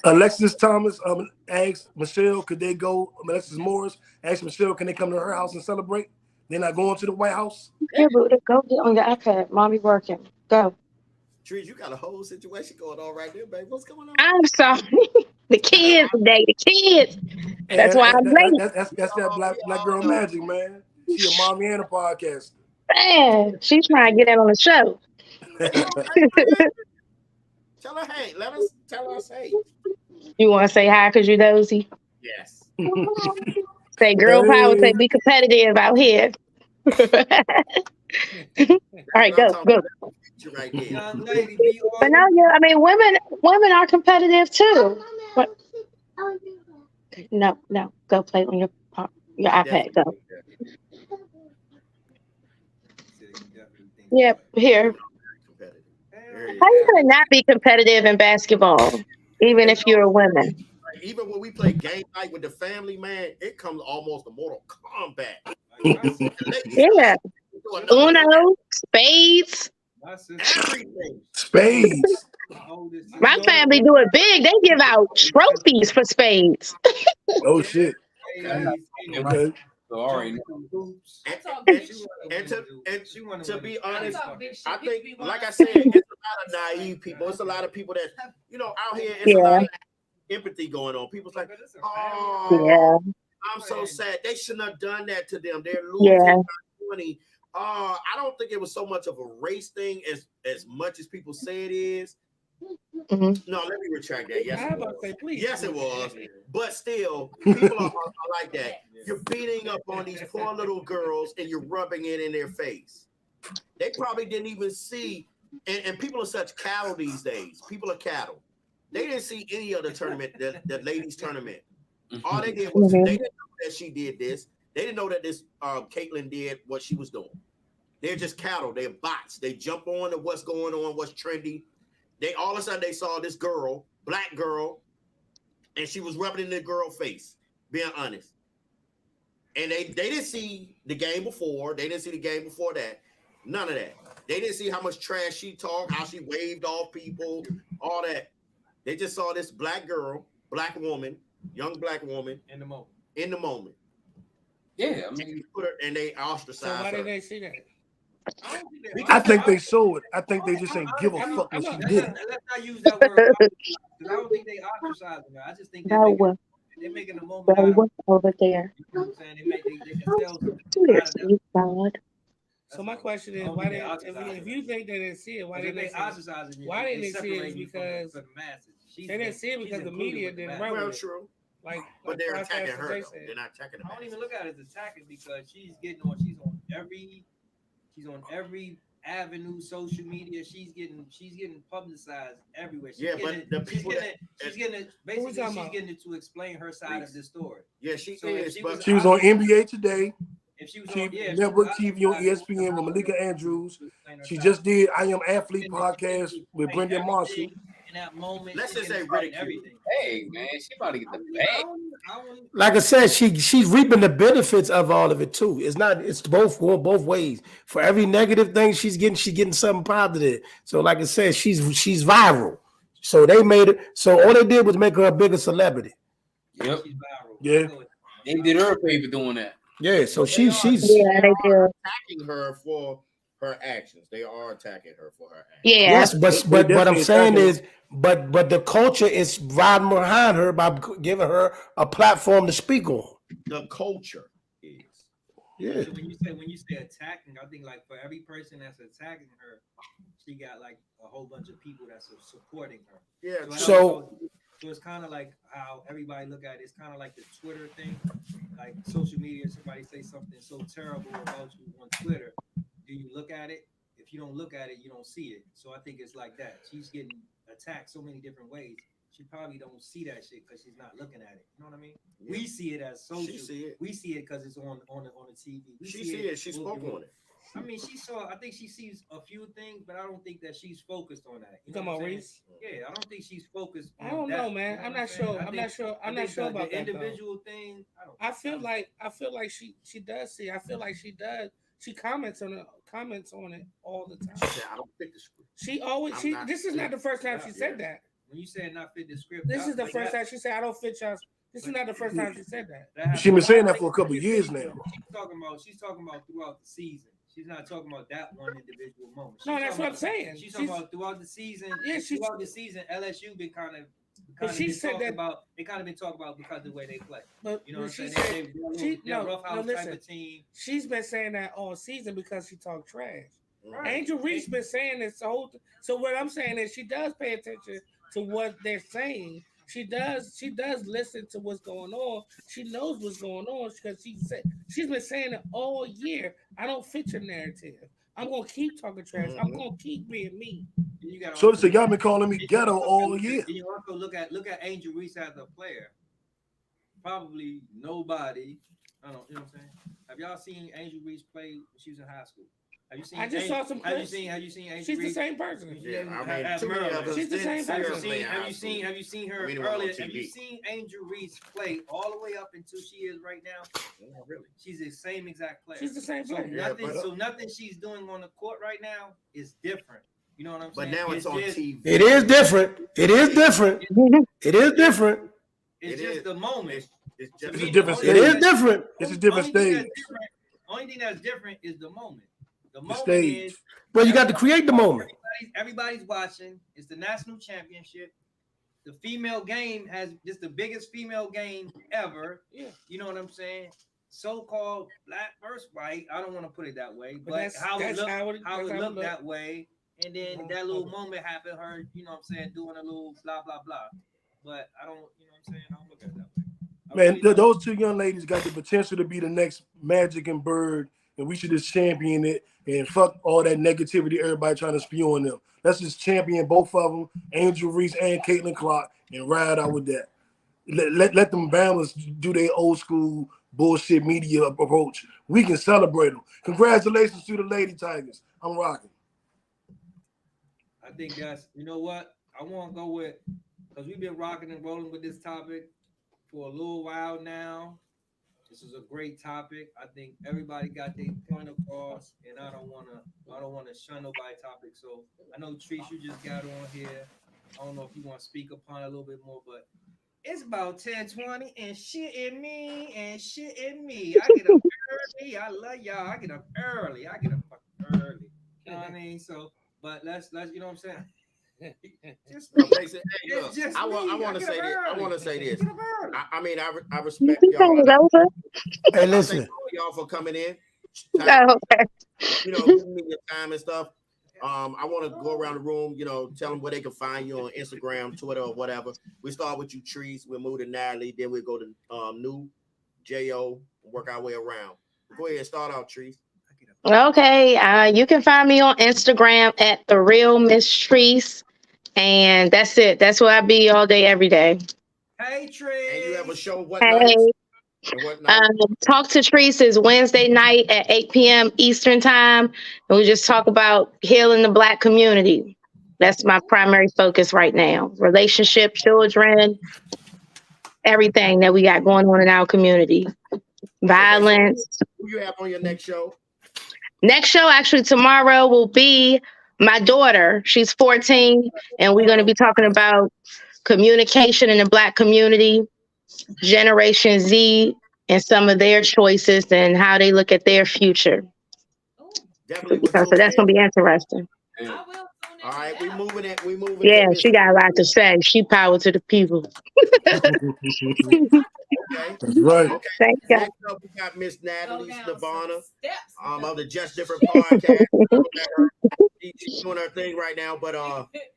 Alexis Thomas asked Michelle, could they go? Alexis Morris asked Michelle, can they come to her house and celebrate? They're not going to the White House. Yeah, but go get on your iPad. Mommy working. Go. Trees, you got a whole situation going on right there, baby. What's going on? I'm sorry. The kids today. The kids. That's why I'm late. That's that black girl magic, man. She a mommy and a podcaster. Man, she's trying to get in on the show. Tell her hey. Tell us hey. You want to say hi because you dozy? Yes. Say girl power. Say be competitive out here. All right, go. You right there. Young lady, be But no, yeah, I mean, women are competitive too. But, no, go play on your iPad. Go. Yep, here. How you gonna not be competitive in basketball, even if you're a woman? Even when we play game night with the family, man, it comes almost to Mortal Kombat. Yeah. Uno, spades. Everything. Spades. My family do it big. They give out trophies for spades. Oh shit. Okay. So already know. And to be honest, I think, like I said, it's a lot of naive people. It's a lot of people that, out here, it's a lot of empathy going on. People's like, oh, I'm so sad. They shouldn't have done that to them. They're losing money. I don't think it was so much of a race thing as much as people say it is. Mm-hmm. No, let me retract that. Yes, it was. Please. Yes, it was. But still, people are like that. You're beating up on these poor little girls and you're rubbing it in their face. They probably didn't even see, and people are such cattle these days. People are cattle. They didn't see any other tournament, the ladies' tournament. All they did was they didn't know that she did this. They didn't know that this Caitlin did what she was doing. They're just cattle. They're bots. They jump on to what's going on, what's trendy. They all of a sudden they saw this girl, black girl, and she was rubbing in the girl's face, being honest. And they didn't see the game before. They didn't see the game before that. None of that. They didn't see how much trash she talked, how she waved off people, all that. They just saw this black girl, black woman, young black woman in the moment. Yeah, I mean, put her and they ostracized So why her. did they see that? I think they saw it. I think they just ain't give a fuck what she did. Let's not use that word because I don't think they ostracizing her. I just think they're making a moment out of it. Over there. You know what I'm saying? They can tell. So my question is, why did if you think they didn't see it, why didn't they ostracize it? Why didn't they see it? Because for the masses. they didn't see it because the media didn't run Well, with it. true. But they're attacking her. Though. They're not attacking her. I don't even look at it as attacking because she's on every avenue, social media. She's getting publicized everywhere. She's getting it to explain her side of the story. Yeah, she was on NBA Today. If she was Network TV on ESPN with Malika Andrews. She just did I Am Athlete podcast with Brendan Marshall. that moment. Let's just she say can fight ridicule. everything. Hey man, she about to get the bag. Like I said, she's reaping the benefits of all of it too. It's both going both ways. For every negative thing she's getting something positive. So like I said, she's viral. So they made it. So all they did was make her a bigger celebrity. Yep. Yeah. They did her a favor doing that. Yeah. So she's Yeah, they do. attacking her for her actions. They are attacking her for her actions. Yeah. yes, but They what I'm definitely saying attacking is, but the culture is riding behind her by giving her a platform to speak on. The culture is. Yeah. So when you say attacking, I think like for every person that's attacking her, she got like a whole bunch of people that's supporting her. Yeah. So it's kind of like how everybody look at it. It's kind of like the Twitter thing, like social media. Somebody say something so terrible about you on Twitter. Do you look at it? If you don't look at it, you don't see it. So I think it's like that. She's getting attacked so many different ways. She probably don't see that shit because she's not looking at it. You know what I mean? Yeah. We see it as social. She see it. We see it because it's on the TV. We She see it. She spoke on it. I mean, I think she sees a few things, but I don't think that she's focused on that. You talking about Reese? Yeah, I don't think she's focused. I don't know, man. I'm not sure. I'm not sure about the that. individual thing. I feel like she does see. I feel like she does. She comments on it all the time. She said, I don't fit the script. She always. This is not the first time she said that. When you say not fit the script, This is the first time she said I don't fit y'all. This is not the first time she said that. She's been saying that for a couple of years now. She's talking about throughout the season. She's not talking about that one individual moment. No, that's what I'm saying. She's talking about throughout the season. Yeah, throughout the season, LSU been kind of. She said that they kind of been talking about because of the way they play. But you know what she I'm said saying? They're a roughhouse type of team. She's been saying that all season because she talked trash. Right. Angel Reese been saying this whole. So what I'm saying is she does pay attention to what they're saying. She does listen to what's going on. She knows what's going on because she's been saying it all year. I don't fit your narrative. I'm gonna keep talking trash. I'm gonna keep being me. So y'all been calling me ghetto all year. You also look at Angel Reese as a player. Probably nobody. I don't. You know what I'm saying? Have y'all seen Angel Reese play when she was in high school? Have you seen? I just saw some clips. Have you seen Angel She's Reese? the same person. Yeah, I mean, too many of us She's the same person. Have you seen her earlier? Have you seen Angel Reese play all the way up until she is right now? Not really. She's the same exact player. She's the same player. Nothing she's doing on the court right now is different. You know what I'm saying? But now it's on TV. it is different. It is different. It is different. It's just the moment. It's just It's a different It is stage. different. It's a different stage. Only thing that's different is the moment. The moment stage. is Well, you got to create the moment. everybody's watching. It's the national championship. The female game this the biggest female game ever. Yeah. You know what I'm saying? So-called black versus white. I don't want to put it that way, but that's how it looked looked that way. And then that little moment happened, her, you know what I'm saying, doing a little blah, blah, blah. But I don't, you know what I'm saying? I don't look at it that way. Man, those two young ladies got the potential to be the next Magic and Bird, and we should just champion it and fuck all that negativity everybody trying to spew on them. Let's just champion both of them, Angel Reese and Caitlin Clark, and ride out with that. Let them Bammers do their old school bullshit media approach. We can celebrate them. Congratulations to the Lady Tigers. I'm rocking. I think that's, you know what? I want to go with, because we've been rocking and rolling with this topic for a little while now. This is a great topic. I think everybody got their point across, and I don't want to shun nobody's topic. So I know Treese, you just got on here. I don't know if you want to speak upon it a little bit more, but it's about 10:20 and shit in me. I get up early. I love y'all. I get up early. You know what I mean? So, but let's you know what I'm saying? I want to say this. I mean, I respect y'all. Hey, listen. Thank y'all for coming in. Okay. You know, giving me your time and stuff. I want to go around the room, you know, tell them where they can find you on Instagram, Twitter, or whatever. We start with you, Treese. We'll move to Natalie. Then we'll go to New, J.O., work our way around. Go ahead, start out, Treese. Okay. You can find me on Instagram at The Real Miss Treese. And that's it. That's where I be all day, every day. Hey, Treese. And you have a show what Hey. night? What night? Talk to Treese is Wednesday night at 8 p.m. Eastern time. And we just talk about healing the Black community. That's my primary focus right now. Relationship, children, everything that we got going on in our community. Violence. Who you have on your next show? Next show, actually, tomorrow will be my daughter. She's 14, and we're going to be talking about communication in the Black community, Generation Z, and some of their choices and how they look at their future. Definitely. So that's going to be interesting. All right, we moving it. We moving. Yeah, it. she got a lot to say. She power to the people. Okay. That's right. Okay. Thank you. Next up, we got Miss Natalie Nirvana of the Just Different podcast. She's doing her thing right now, but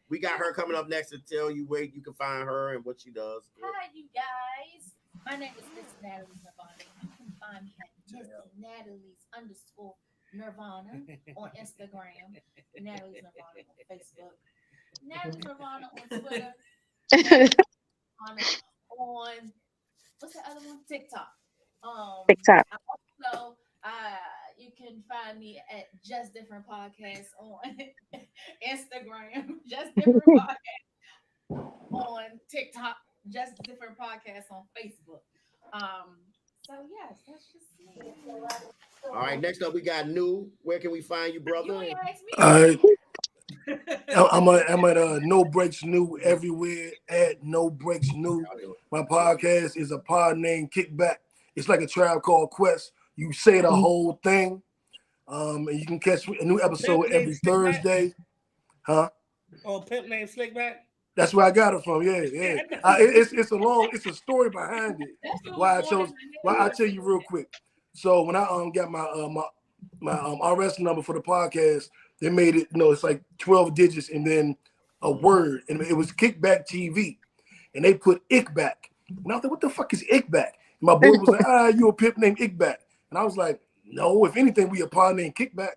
we got her coming up next to tell you where you can find her and what she does. Hi, you guys. My name is Miss Natalie Nirvana. You can find me at Miss Natalie's_Nirvana on Instagram, Natalie's Nirvana on Facebook, Natalie's Nirvana on Twitter, on what's the other one? TikTok. TikTok. Also, you can find me at Just Different Podcasts on Instagram, Just Different Podcasts on TikTok, Just Different Podcasts on Facebook. So yes, that's just me. All right, next up we got New. Where can we find you, brother? You asked me. All right. I'm at No Breaks New everywhere at No Breaks New. My podcast is a pod named Kickback. It's like a Tribe Called Quest. You say the whole thing. And you can catch a new episode every Thursday. Huh? Oh, pimp named Slickback. That's where I got it from. Yeah. It's a story behind it. Why I'll tell you real quick. So when I got my RS number for the podcast, they made it, it's like 12 digits and then a word, and it was Kickback TV, and they put Ickback. And I was like, what the fuck is Ickback? And my boy was like, you a pimp named Ickback. And I was like, no, if anything, we a pod named Kickback.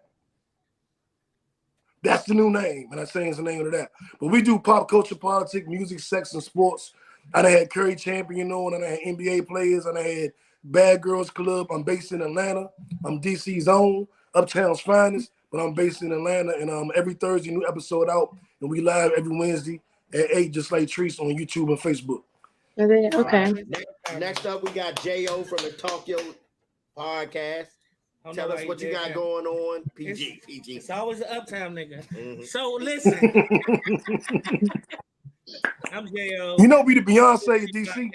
That's the new name, and I changed the name of that. But we do pop culture, politics, music, sex, and sports. I done had Curry Champion on, and I had NBA players, and I had Bad Girls Club. I'm based in Atlanta. I'm DC's own, Uptown's finest, but I'm based in Atlanta. And every Thursday, new episode out, and we live every Wednesday at 8, just like Treese on YouTube and Facebook. Okay. Next up, we got J.O. from the Talk Yo podcast. Tell us what you got going on. PG. It's always an uptown nigga. Mm-hmm. So listen. I'm J.O. You know, we the Beyonce of DC.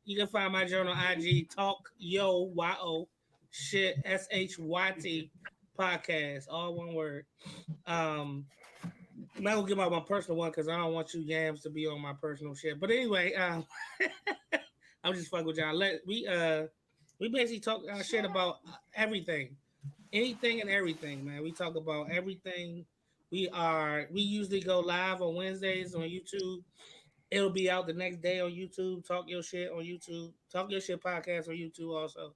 You can find my journal IG Talk Yo YO shit SHYT podcast, all one word. I'm not gonna give out my personal one because I don't want you yams to be on my personal shit. But anyway, I'm just fucking with y'all. We basically talk shit about everything, anything and everything, man. We talk about everything. We usually go live on Wednesdays on YouTube. It'll be out the next day on YouTube. Talk Your Shit on YouTube. Talk Your Shit podcast on YouTube also.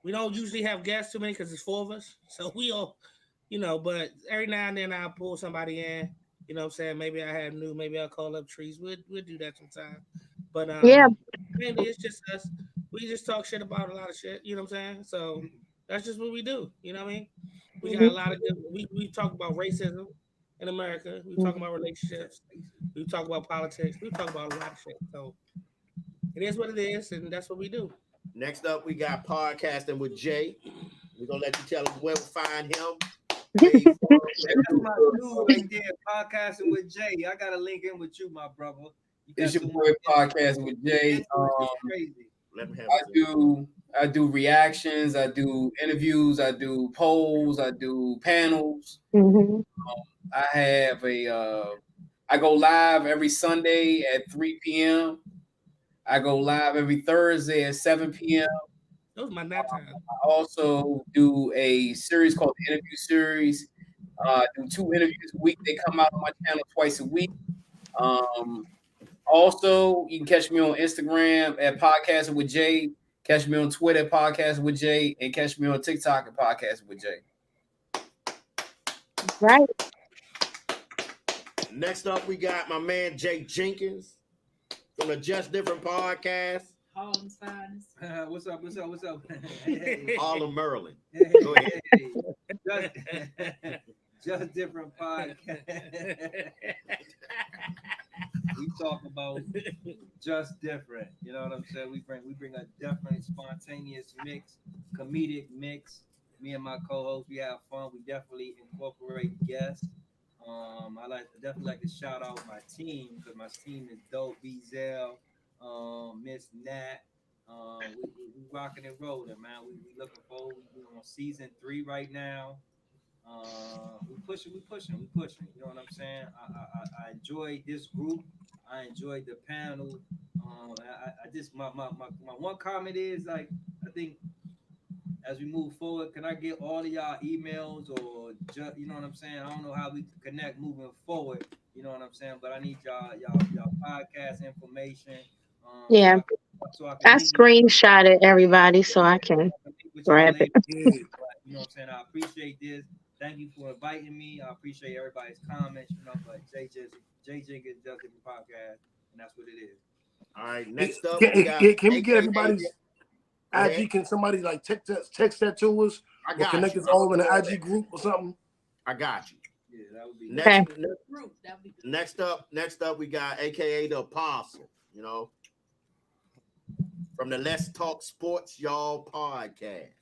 We don't usually have guests too many because it's 4 of us. So we all, but every now and then I'll pull somebody in. You know what I'm saying? Maybe I have New, maybe I'll call up Trees. We'll do that sometime. But mainly it's just us. We just talk shit about a lot of shit. You know what I'm saying? So that's just what we do. You know what I mean? We got a lot of good. We talk about racism in America. We talk about relationships. We talk about politics. We talk about a lot of shit. So it is what it is, and that's what we do. Next up, we got Podcasting with Jay. We're gonna let you tell us where to find him. That's my dude right there, Podcasting with Jay. I gotta link in with you, my brother. It's your boy Podcasting with Jay. I do reactions, I do interviews, I do polls, I do panels. Mm-hmm. I have I go live every Sunday at 3 p.m. I go live every Thursday at 7 p.m. Those are my nap time. I also do a series called the Interview Series. I do 2 interviews a week. They come out on my channel twice a week. Also, you can catch me on Instagram at Podcasting with Jay. Catch me on Twitter at Podcasting with Jay, and catch me on TikTok at Podcasting with Jay. Right. Next up, we got my man Jay Jenkins from the Just Different podcast. Harlem's finest. What's up? Harlem, Maryland. Hey. Go ahead. Just Different podcast. We talk about just different. You know what I'm saying? We bring a different, spontaneous mix, comedic mix. Me and my co-host, we have fun. We definitely incorporate guests. I definitely like to shout out my team because my team is dope. Bezel, Miss Nat. We rocking and rolling, man. We looking forward. We on season 3 right now. We pushing. You know what I'm saying? I enjoyed this group. I enjoyed the panel. I just my one comment is like, I think as we move forward, can I get all of y'all emails or just, you know what I'm saying? I don't know how we can connect moving forward. You know what I'm saying? But I need y'all podcast information. Yeah. So I I can screenshotted everybody so I can grab it. You know what I'm saying? I appreciate this. Thank you for inviting me. I appreciate everybody's comments, you know, but JJ gets Just Different podcast, and that's what it is. All right, next up, Can we get everybody's IG? Can somebody like text that to us? I Or got connect you. us all in an IG group or something? I got you. Yeah, that would be Next up, we got AKA the Apostle, you know, from the Let's Talk Sports Y'all podcast.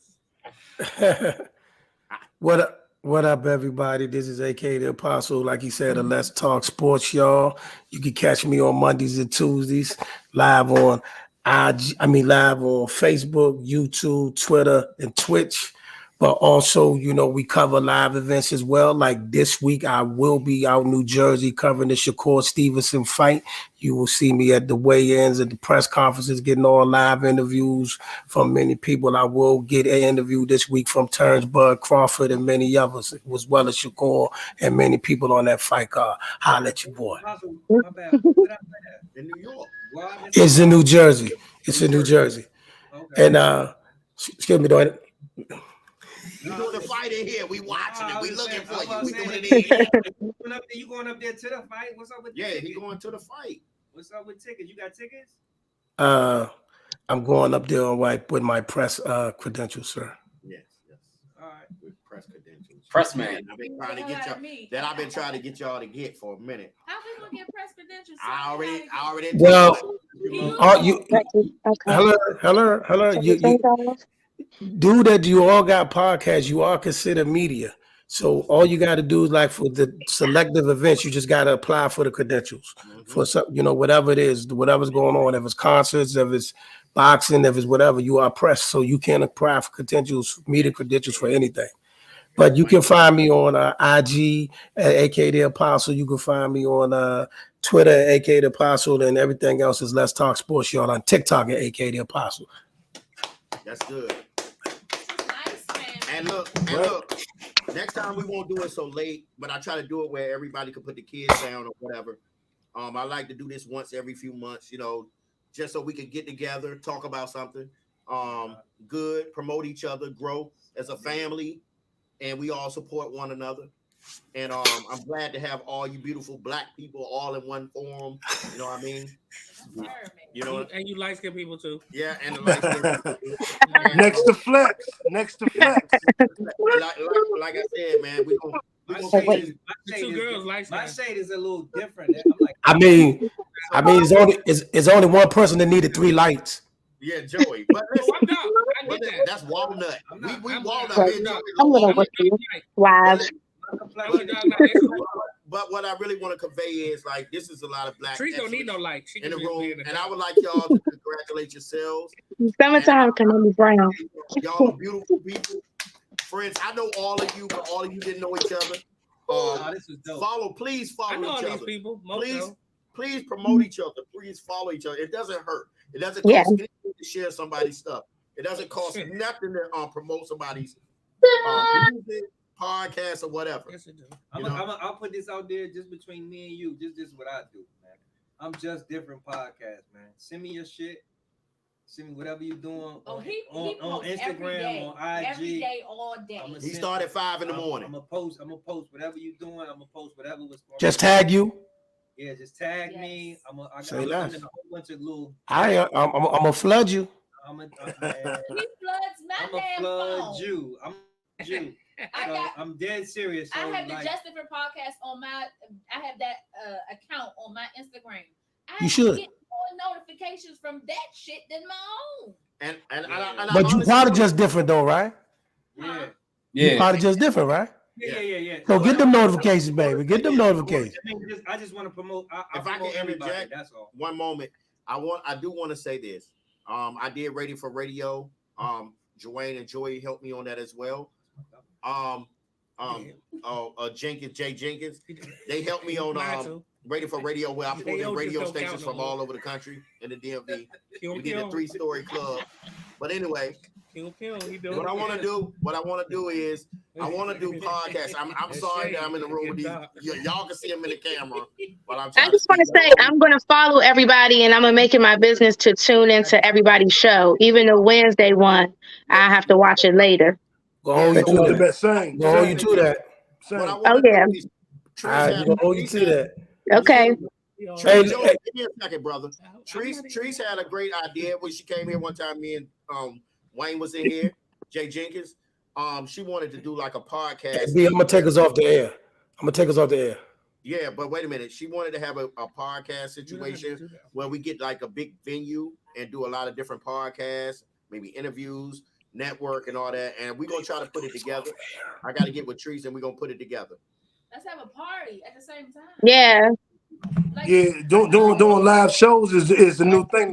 What up, everybody? This is AKA the Apostle. Like he said, Let's Talk Sports, y'all. You can catch me on Mondays and Tuesdays, live on live on Facebook, YouTube, Twitter, and Twitch. But also, you know, we cover live events as well. Like this week, I will be out in New Jersey covering the Shakur Stevenson fight. You will see me at the weigh-ins, at the press conferences, getting all live interviews from many people. I will get an interview this week from Terrence Bud Crawford and many others, as well as Shakur and many people on that fight card. Holla at your boy. My bad. In New York. It's in New Jersey. It's in New Jersey. Okay. And excuse me, Dwight. We doing the fight in here. We watching it. We looking for you. We doing it in here. You going up there to the fight? What's up with he going to the fight. What's up with tickets? You got tickets? I'm going up there with my press credentials, sir. Yes. All right. With press credentials. Press man. I've been trying to get y'all. I've been trying to get y'all to get for a minute. How we gonna get press credentials? I already. Well, Okay. hello. Dude, that you all got podcasts, you all consider media. So all you got to do is like for the selective events, you just got to apply for the credentials for some, you know, whatever it is, whatever's going on. If it's concerts, if it's boxing, if it's whatever, you are press. So you can't apply for credentials, media credentials for anything. But you can find me on IG at AKA the Apostle. You can find me on Twitter at AKA the Apostle, and everything else is Let's Talk Sports, y'all. On TikTok at AKA the Apostle. That's good. Nice, man. And look, next time we won't do it so late, but I try to do it where everybody can put the kids down or whatever. I like to do this once every few months, you know, just so we can get together, talk about something good, promote each other, grow as a family, and we all support one another. And I'm glad to have all you beautiful Black people all in one forum. You know what I mean? You know, and you light-skinned people too. Yeah, and the light-skinned people. Next to Flex. Like I said, man, we gonna The two girls like my shade is a little different. I'm like, I mean, it's only one person that needed 3 lights. Yeah, Joey. But listen, that's Walnut. We Walnut. I'm gonna work you. Wow. But what I really want to convey is like this is a lot of Black Trees don't need no light in the room, and I would like y'all to congratulate yourselves. Summertime can be brown. Y'all are beautiful people, friends. I know all of you, but all of you didn't know each other. this is dope. Please follow I know all each these other. people. Please promote each other. Please follow each other. It doesn't hurt. It doesn't cost anything to share somebody's stuff. It doesn't cost nothing to promote somebody's music, podcast, or whatever. Yes, it do. I'll put this out there just between me and you. This is what I do, man. I'm Just Different podcast, man. Send me your shit. Send me whatever you're doing on Instagram, on IG. Every day, all day. He started at 5 in the morning. I'm gonna post whatever you're doing. I'm gonna post whatever was. Just tag you. Yeah, just tag me. I'm a less. a whole bunch of little. I'm gonna flood you. I'm a He floods my I'm a damn flood phone. Jew. I'm a Jew. I got. I'm dead serious. So I have the like, Just Different podcast on my. I have that account on my Instagram. I You should. get more notifications from that shit than my own. And But you honestly probably don't- just different though, right? yeah. You Yeah. probably just different, right? Yeah. So get them notifications, baby. Get them notifications. I just want to promote. I If I can promote everybody. interject, That's all. one moment. I do want to say this. I did Radio for Radio. Joanne and Joey helped me on that as well. Jay Jenkins, they helped me on Radio for Radio, where I pulled in radio stations from all over the country in the DMV. We did a 3-story club. But anyway, what I want to do is I want to do podcasts. I'm sorry that I'm in the room with these. Y'all can see them in the camera, but I just want to say I'm going to follow everybody, and I'm going to make it my business to tune into everybody's show. Even the Wednesday one, I have to watch it later. Go hold you That's the to that. best thing. Go hold you to that. What I Same. wanna Oh, yeah. do is All right, go hold you to that. Okay. Hey, Joe, hey. give me a second, brother. Treese had a great idea when she came here one time. Me and Wayne was in here. Jay Jenkins. She wanted to do like a podcast. B, I'm gonna take us off the air. Yeah, but wait a minute. She wanted to have a podcast situation where we get like a big venue and do a lot of different podcasts, maybe interviews, network, and all that. And we're gonna try to put it together. I got to get with Treese and we're gonna put it together. Let's have a party at the same time. Yeah. Like, Yeah, doing live shows is the new thing.